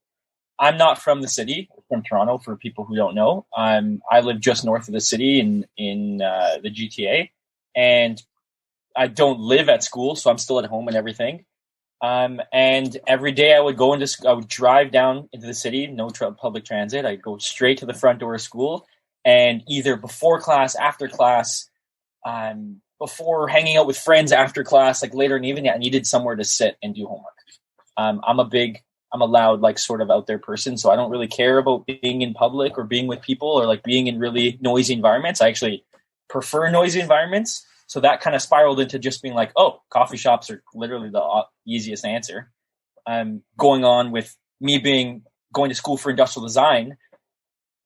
not from the city. I'm from Toronto, for people who don't know. I live just north of the city in the GTA, and I don't live at school, so I'm still at home and everything. And every day I would drive down into the city, no public transit. I'd go straight to the front door of school, and either before class, after class, before hanging out with friends after class, like later in the evening, I needed somewhere to sit and do homework. I'm a loud, like sort of out there person. So I don't really care about being in public or being with people or like being in really noisy environments. I actually prefer noisy environments. So that kind of spiraled into just being like, oh, coffee shops are literally the easiest answer. Going on with me going to school for industrial design,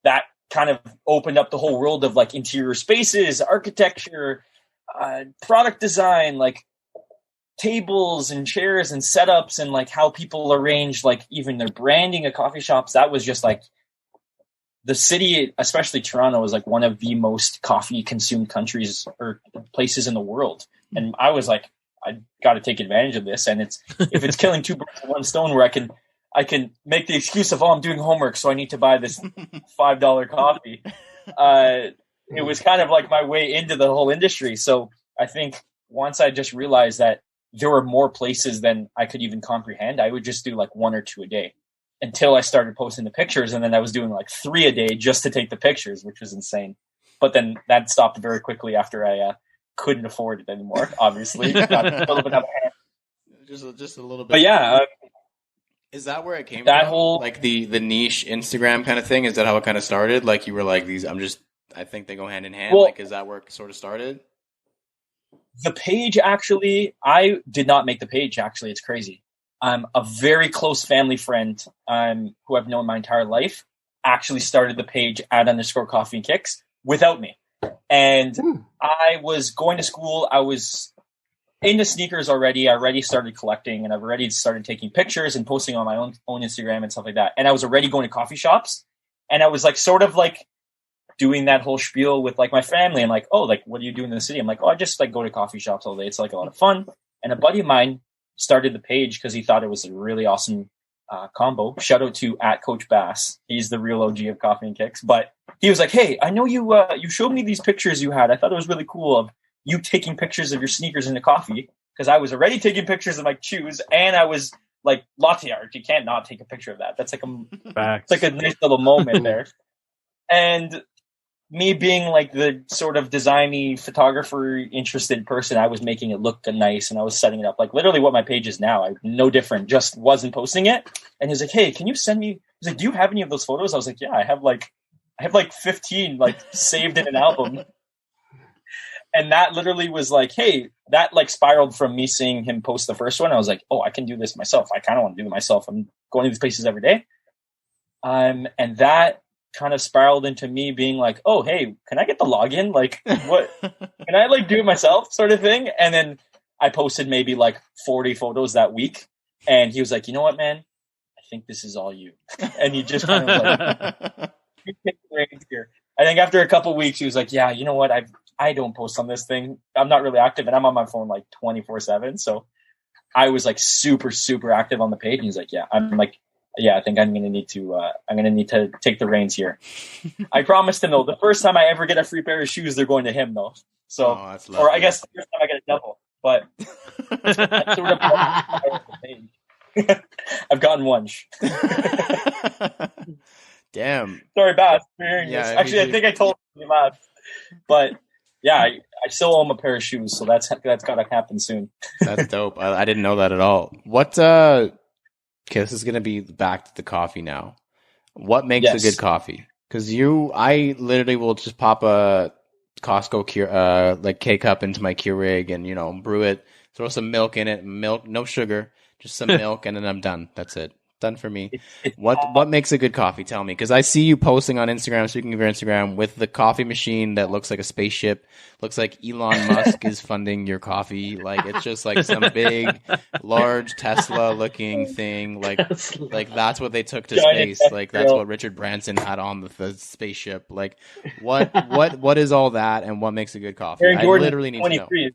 that kind of opened up the whole world of like interior spaces, architecture, product design, like tables and chairs and setups and like how people arrange like even their branding of coffee shops. That was just like the city, especially Toronto, is like one of the most coffee consumed countries or places in the world. And I was like, I got to take advantage of this. And if it's killing 2 birds with 1 stone, where I can make the excuse of, oh, I'm doing homework, so I need to buy this $5 coffee. It was kind of like my way into the whole industry. So I think once I just realized that there were more places than I could even comprehend, I would just do like 1 or 2 a day until I started posting the pictures. And then I was doing like 3 a day just to take the pictures, which was insane. But then that stopped very quickly after I couldn't afford it anymore, obviously. Got a little bit out of hand. Just a little bit. But yeah. Is that where it came that from? Whole like the niche Instagram kind of thing? Is that how it kind of started? Like you were like, I think they go hand in hand. Well, like, is that where it sort of started? The page, actually, I did not make the page, actually. It's crazy. A very close family friend who I've known my entire life actually started the page @_coffee and kicks without me. And I was going to school. I was into sneakers already. I already started collecting, and I've already started taking pictures and posting on my own Instagram and stuff like that. And I was already going to coffee shops. And I was like, sort of like, doing that whole spiel with like my family and like, oh, like, what do you do in the city? I'm like, oh, I just like go to coffee shops all day. It's like a lot of fun. And a buddy of mine started the page because he thought it was a really awesome combo. Shout out to @Coach Bass. He's the real OG of Coffee and Kicks. But he was like, hey, I know you showed me these pictures you had. I thought it was really cool of you taking pictures of your sneakers into coffee, because I was already taking pictures of my shoes and I was like latte art. You can't not take a picture of that. That's like it's like a nice little moment there. And me being like the sort of designy photographer interested person, I was making it look nice and I was setting it up like literally what my page is now. No different, just wasn't posting it. And he was like, hey, can you send me? He's like, do you have any of those photos? I was like, yeah, I have like 15 like saved in an album. And that literally was like, hey, that like spiraled from me seeing him post the first one. I was like, oh, I can do this myself. I kind of want to do it myself. I'm going to these places every day. And that kind of spiraled into me being like, oh, hey, can I get the login? Like, what? Can I like do it myself, sort of thing? And then I posted maybe like 40 photos that week. And he was like, you know what, man? I think this is all you. And he just kind of like, you take the reins here. I think after a couple of weeks, he was like, yeah, you know what? I don't post on this thing. I'm not really active, and I'm on my phone like 24/7. So I was like super, super active on the page. And he's like, yeah, I'm like, yeah, I think I'm gonna need to take the reins here. I promised him though, the first time I ever get a free pair of shoes, they're going to him though. So, or I guess the first time I get a double, but that's sort of the page. I've gotten one. Damn. Sorry, Bass, for hearing this. Actually, I think I told you last, but yeah, I still owe him a pair of shoes, so that's got to happen soon. That's dope. I didn't know that at all. What Okay, this is gonna be back to the coffee now. What makes a Yes. good coffee? Because I literally will just pop a Costco like K-cup into my Keurig and brew it, throw some milk in it, milk, no sugar, just some milk, and then I'm done. That's it. Done for me. What makes a good coffee? Tell me, because I see you posting on Instagram. Speaking of your Instagram, with the coffee machine that looks like a spaceship, looks like Elon Musk is funding your coffee. Like it's just like some big, large Tesla-looking thing. Like that's what they took to Giant space. Like that's Tesla. what Richard Branson had on the spaceship. Like what is all that, and what makes a good coffee? Wearing I Jordan literally need to know. 23.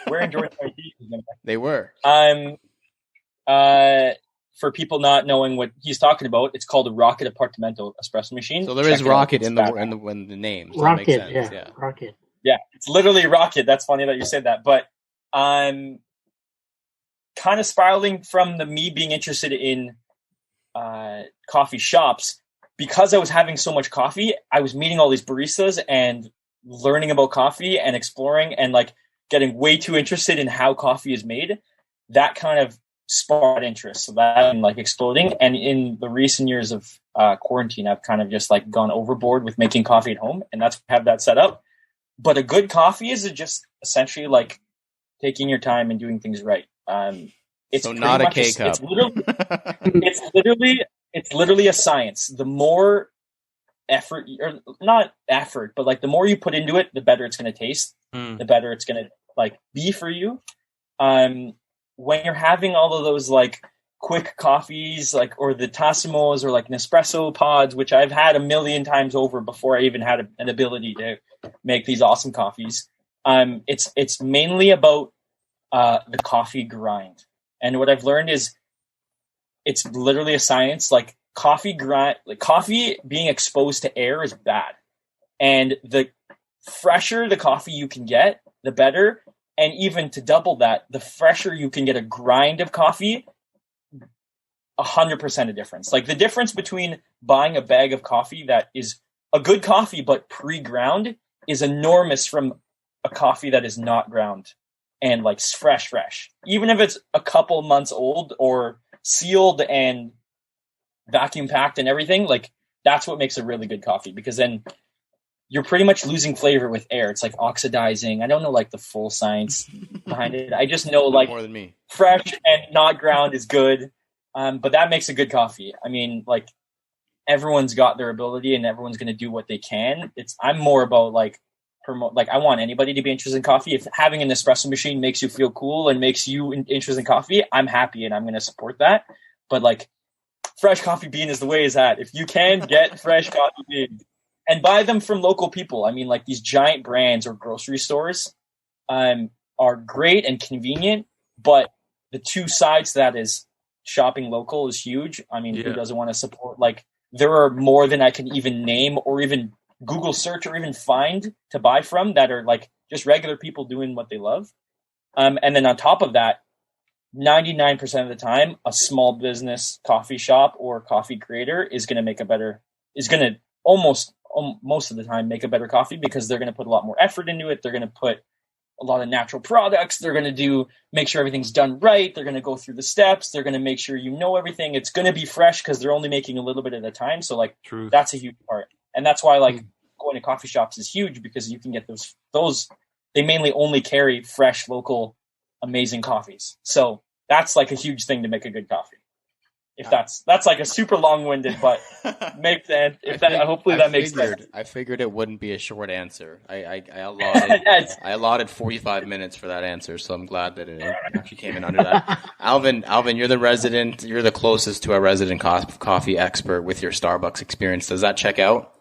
Wearing Jordan 23. They were. For people not knowing what he's talking about, it's called a Rocket Apartamento espresso machine. So there is Check it out. rocket It's in the fat. name. So Rocket, that makes sense. yeah, Rocket. Yeah, it's literally Rocket. That's funny that you said that. But I'm kind of spiraling from me being interested in coffee shops because I was having so much coffee. I was meeting all these baristas and learning about coffee and exploring and like getting way too interested in how coffee is made. That kind of sparked interest. So that I'm like exploding. And in the recent years of quarantine, I've kind of just like gone overboard with making coffee at home, and that's have that set up. But a good coffee is just essentially like taking your time and doing things right. It's so not a K cup. It's literally a science. The more effort, or not effort, but like the more you put into it, the better it's going to taste. The better it's going to like be for you. When you're having all of those like quick coffees, like or the Tassimos or like Nespresso pods, which I've had a million times over before I even had an ability to make these awesome coffees. It's mainly about the coffee grind, and what I've learned is it's literally a science. Like coffee being exposed to air is bad, and the fresher the coffee you can get, the better. And even to double that, the fresher you can get a grind of coffee, 100% a difference. Like the difference between buying a bag of coffee that is a good coffee but pre-ground is enormous from a coffee that is not ground and like fresh. Even if it's a couple months old or sealed and vacuum packed and everything, like that's what makes a really good coffee, because then you're pretty much losing flavor with air. It's like oxidizing. I don't know like the full science behind it. I just know like more than me. Fresh and not ground is good. But that makes a good coffee. I mean, like everyone's got their ability and everyone's going to do what they can. I'm more about like promote. Like I want anybody to be interested in coffee. If having an espresso machine makes you feel cool and makes you interested in coffee, I'm happy and I'm going to support that. But like fresh coffee bean is the way is that. If you can get fresh coffee beans, and buy them from local people. I mean, like these giant brands or grocery stores are great and convenient, but the two sides to that is shopping local is huge. I mean, who doesn't want to support? Like there are more than I can even name or even Google search or even find to buy from that are like just regular people doing what they love. And then on top of that, 99% of the time, a small business coffee shop or coffee creator is going to almost most of the time make a better coffee, because they're going to put a lot more effort into it. They're going to put a lot of natural products. They're going to make sure everything's done right. They're going to go through the steps. They're going to make sure everything. It's going to be fresh because they're only making a little bit at a time. So like that's a huge part. And that's why like going to coffee shops is huge, because you can get those. They mainly only carry fresh, local, amazing coffees. So that's like a huge thing to make a good coffee. If that's like a super long-winded, but makes sense. Hopefully that makes sense. I figured it wouldn't be a short answer. I allotted 45 minutes for that answer, so I'm glad that it actually came in under that. Alvin, you're the closest to a resident coffee expert with your Starbucks experience. Does that check out?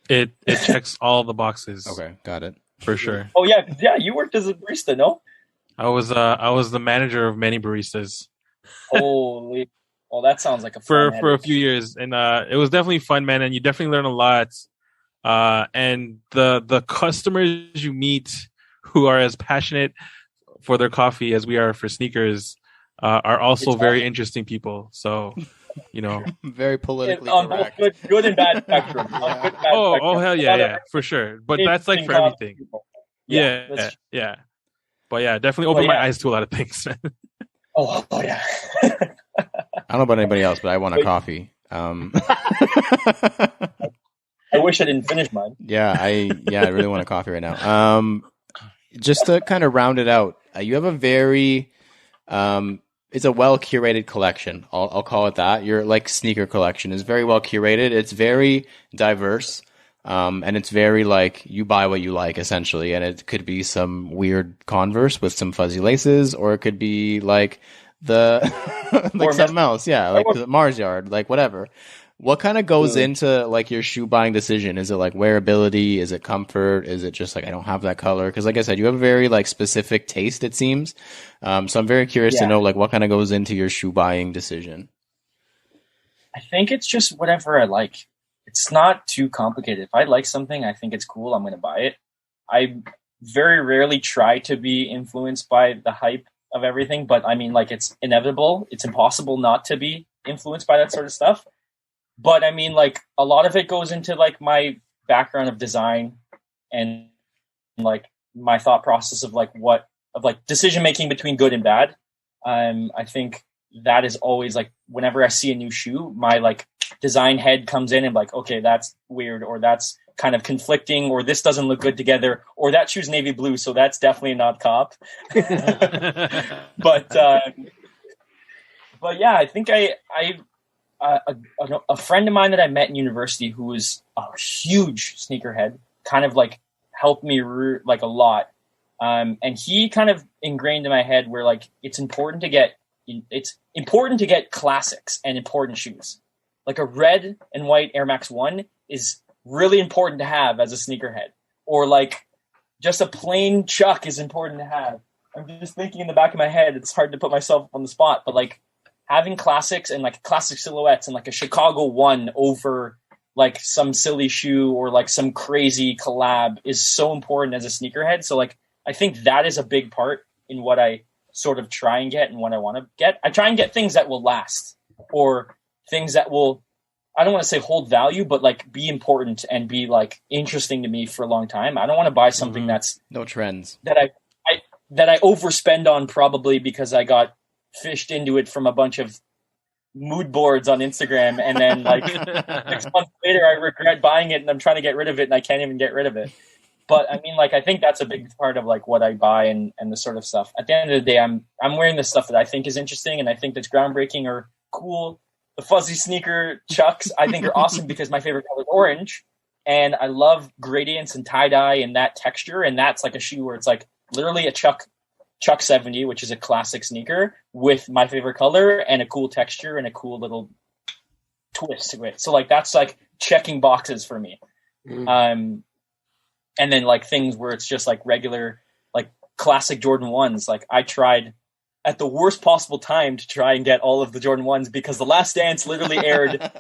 It checks all the boxes. Okay, got it. For sure. Oh yeah. You worked as a barista, no? I was the manager of many baristas. Holy. Well, that sounds like for a few years, and it was definitely fun, man. And you definitely learn a lot. And the customers you meet who are as passionate for their coffee as we are for sneakers are also very interesting people. So, very politically on correct. Both good and bad spectrum. Oh hell yeah, for sure. But that's like for everything. Yeah. But yeah, definitely opened my eyes to a lot of things. Oh yeah. I don't know about anybody else, but I want a coffee. I wish I didn't finish mine. I really want a coffee right now. Just to kind of round it out, you have a very it's a well curated collection. I'll call it that. Your like sneaker collection is very well curated. It's very diverse. And it's very like you buy what you like essentially, and it could be some weird Converse with some fuzzy laces, or it could be like the like something else, like the Mars Yard, like whatever. What kind of goes into like your shoe buying decision? Is it like wearability? Is it comfort? Is it just like I don't have that color? Because like I said, you have a very like specific taste, it seems. So I'm very curious to know like what kind of goes into your shoe buying decision. I think it's just whatever I like. It's not too complicated. If I like something, I think it's cool, I'm going to buy it. I very rarely try to be influenced by the hype of everything, but I mean, like, it's inevitable. It's impossible not to be influenced by that sort of stuff. But I mean, like, a lot of it goes into like my background of design and like my thought process of like decision making between good and bad. I think that is always like whenever I see a new shoe, my like design head comes in and like, okay, that's weird, or that's kind of conflicting, or this doesn't look good together, or that shoe's navy blue, so that's definitely not cop. But yeah, I think a friend of mine that I met in university who was a huge sneakerhead kind of like helped me like a lot. And he kind of ingrained in my head where like it's important to get classics and important shoes. Like a red and white Air Max 1 is really important to have as a sneakerhead. Or like just a plain Chuck is important to have. I'm just thinking in the back of my head, it's hard to put myself on the spot, but like having classics and like classic silhouettes and like a Chicago 1 over like some silly shoe or like some crazy collab is so important as a sneakerhead. So like I think that is a big part in what I sort of try and get and what I want to get. I try and get things that will last, or things that will, I don't want to say hold value, but like be important and be like interesting to me for a long time. I don't want to buy something that's no trends that I overspend on, probably because I got fished into it from a bunch of mood boards on Instagram, and then like 6 months later I regret buying it and I'm trying to get rid of it and I can't even get rid of it. But I mean, like, I think that's a big part of like what I buy and the sort of stuff. At the end of the day, I'm wearing the stuff that I think is interesting and I think that's groundbreaking or cool. The fuzzy sneaker Chucks I think are awesome because my favorite color is orange, and I love gradients and tie-dye and that texture, and that's like a shoe where it's like literally a Chuck 70, which is a classic sneaker with my favorite color and a cool texture and a cool little twist to it. So like that's like checking boxes for me. And then like things where it's just like regular, like classic Jordan 1s. Like I tried at the worst possible time to try and get all of the Jordan 1s because The Last Dance literally aired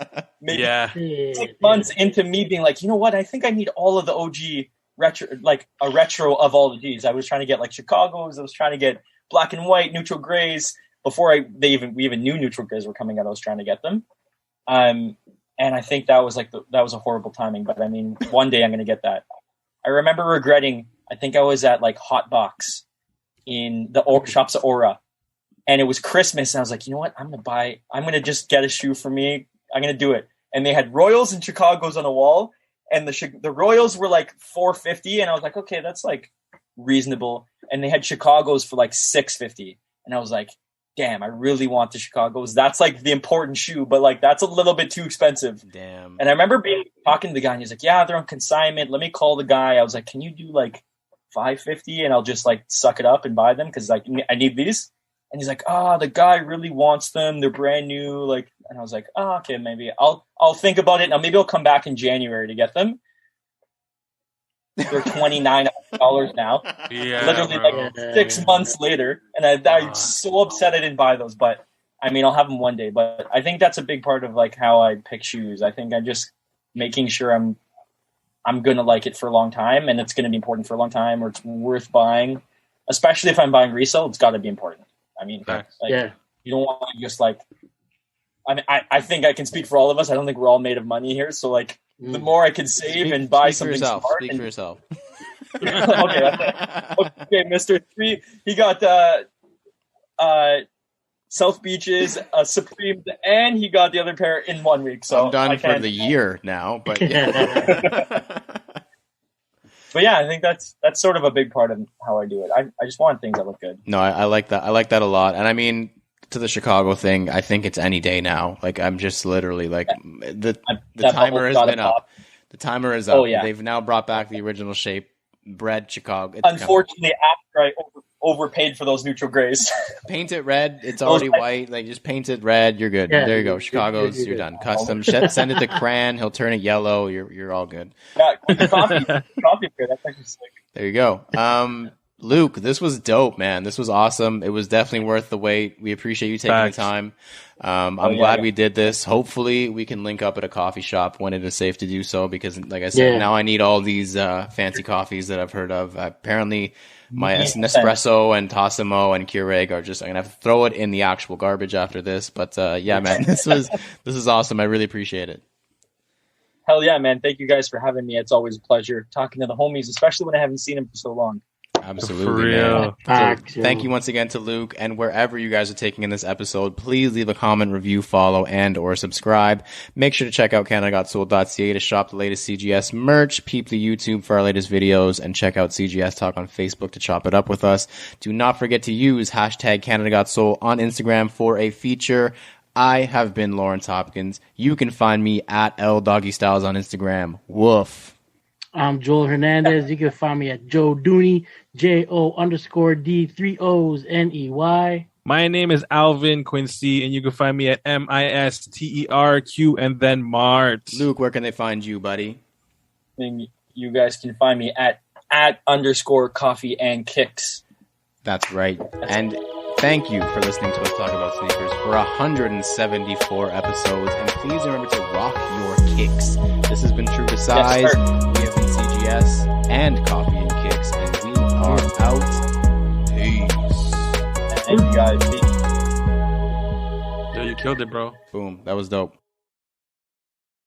maybe 6 months into me being like, you know what? I think I need all of the OG retro, like a retro of all the G's. I was trying to get like Chicago's. I was trying to get black and white, neutral grays. Before we even knew neutral grays were coming out, I was trying to get them. And I think that was like that was a horrible timing. But I mean, one day I'm going to get that. I remember regretting, I think I was at like Hot Box in the shops at Aura, and it was Christmas, and I was like, you know what? I'm going to just get a shoe for me. I'm going to do it. And they had Royals and Chicago's on a wall, and the Royals were like $450, and I was like, okay, that's like reasonable. And they had Chicago's for like $650, and I was like, damn, I really want the Chicago's. That's like the important shoe, but like that's a little bit too expensive. Damn. And I remember talking to the guy, and he's like, yeah, they're on consignment. Let me call the guy. I was like, can you do like $550 and I'll just like suck it up and buy them because like I need these. And he's like, the guy really wants them. They're brand new. Like, and I was like, okay, maybe I'll think about it. Now maybe I'll come back in January to get them. They're $29 now. Yeah, literally like 6 months later, and I'm so upset I didn't buy those. But I mean, I'll have them one day. But I think that's a big part of like how I pick shoes. I think I'm just making sure I'm gonna like it for a long time, and it's gonna be important for a long time, or it's worth buying. Especially if I'm buying resale, it's got to be important. I mean, you don't want to just like. I mean, I think I can speak for all of us. I don't think we're all made of money here, so like. The more I can save and buy something smart. Speak for yourself. Okay, Mr. 3. He got South Beaches, Supreme, and he got the other pair in 1 week. So I'm done for the year now, but yeah. But yeah, I think that's sort of a big part of how I do it. I just want things that look good. No, I like that. I like that a lot. And I mean, to the Chicago thing, I think it's any day now. Like, I'm just literally like the timer has been up. The timer is up. Oh, yeah. They've now brought back the original shape. Bread Chicago. Unfortunately, after I overpaid for those neutral grays. Paint it red. It's already white. Like, just paint it red. You're good. Yeah, there you go. Chicago's. You're done. Custom. Send it to Cran. He'll turn it yellow. You're all good. Yeah, coffee beer. That's actually sick. There you go. Luke, this was dope, man. This was awesome. It was definitely worth the wait. We appreciate you taking the time. I'm glad we did this. Hopefully we can link up at a coffee shop when it is safe to do so, because like I said, now I need all these fancy coffees that I've heard of. Apparently my Nespresso and Tassimo and Keurig are just, I'm going to have to throw it in the actual garbage after this. But yeah, man, this is awesome. I really appreciate it. Hell yeah, man. Thank you guys for having me. It's always a pleasure talking to the homies, especially when I haven't seen them for so long. Absolutely, man. So, thank you once again to Luke, and wherever you guys are taking in this episode, please leave a comment, review, follow, and or subscribe. Make sure to check out CanadaGotSold.ca to shop the latest CGS merch, peep the YouTube for our latest videos, and check out CGS Talk on Facebook to chop it up with us. Do not forget to use hashtag CanadaGotSold on Instagram for a feature. I have been Lawrence Hopkins. You can find me at LDoggyStyles on Instagram. Woof. I'm Joel Hernandez. You can find me at Joe Dooney, JO_D3OsNEY. My name is Alvin Quincy, and you can find me at MISTERQ and then Mart. Luke, where can they find you, buddy? And you guys can find me at @_coffee and kicks. That's right. And thank you for listening to us talk about sneakers for 174 episodes. And please remember to rock your kicks. This has been True to Size. Yes, we have been CGS and Coffee and Kicks, and we are out. Peace. Thank you guys. Yo, you killed it, bro. Boom. That was dope.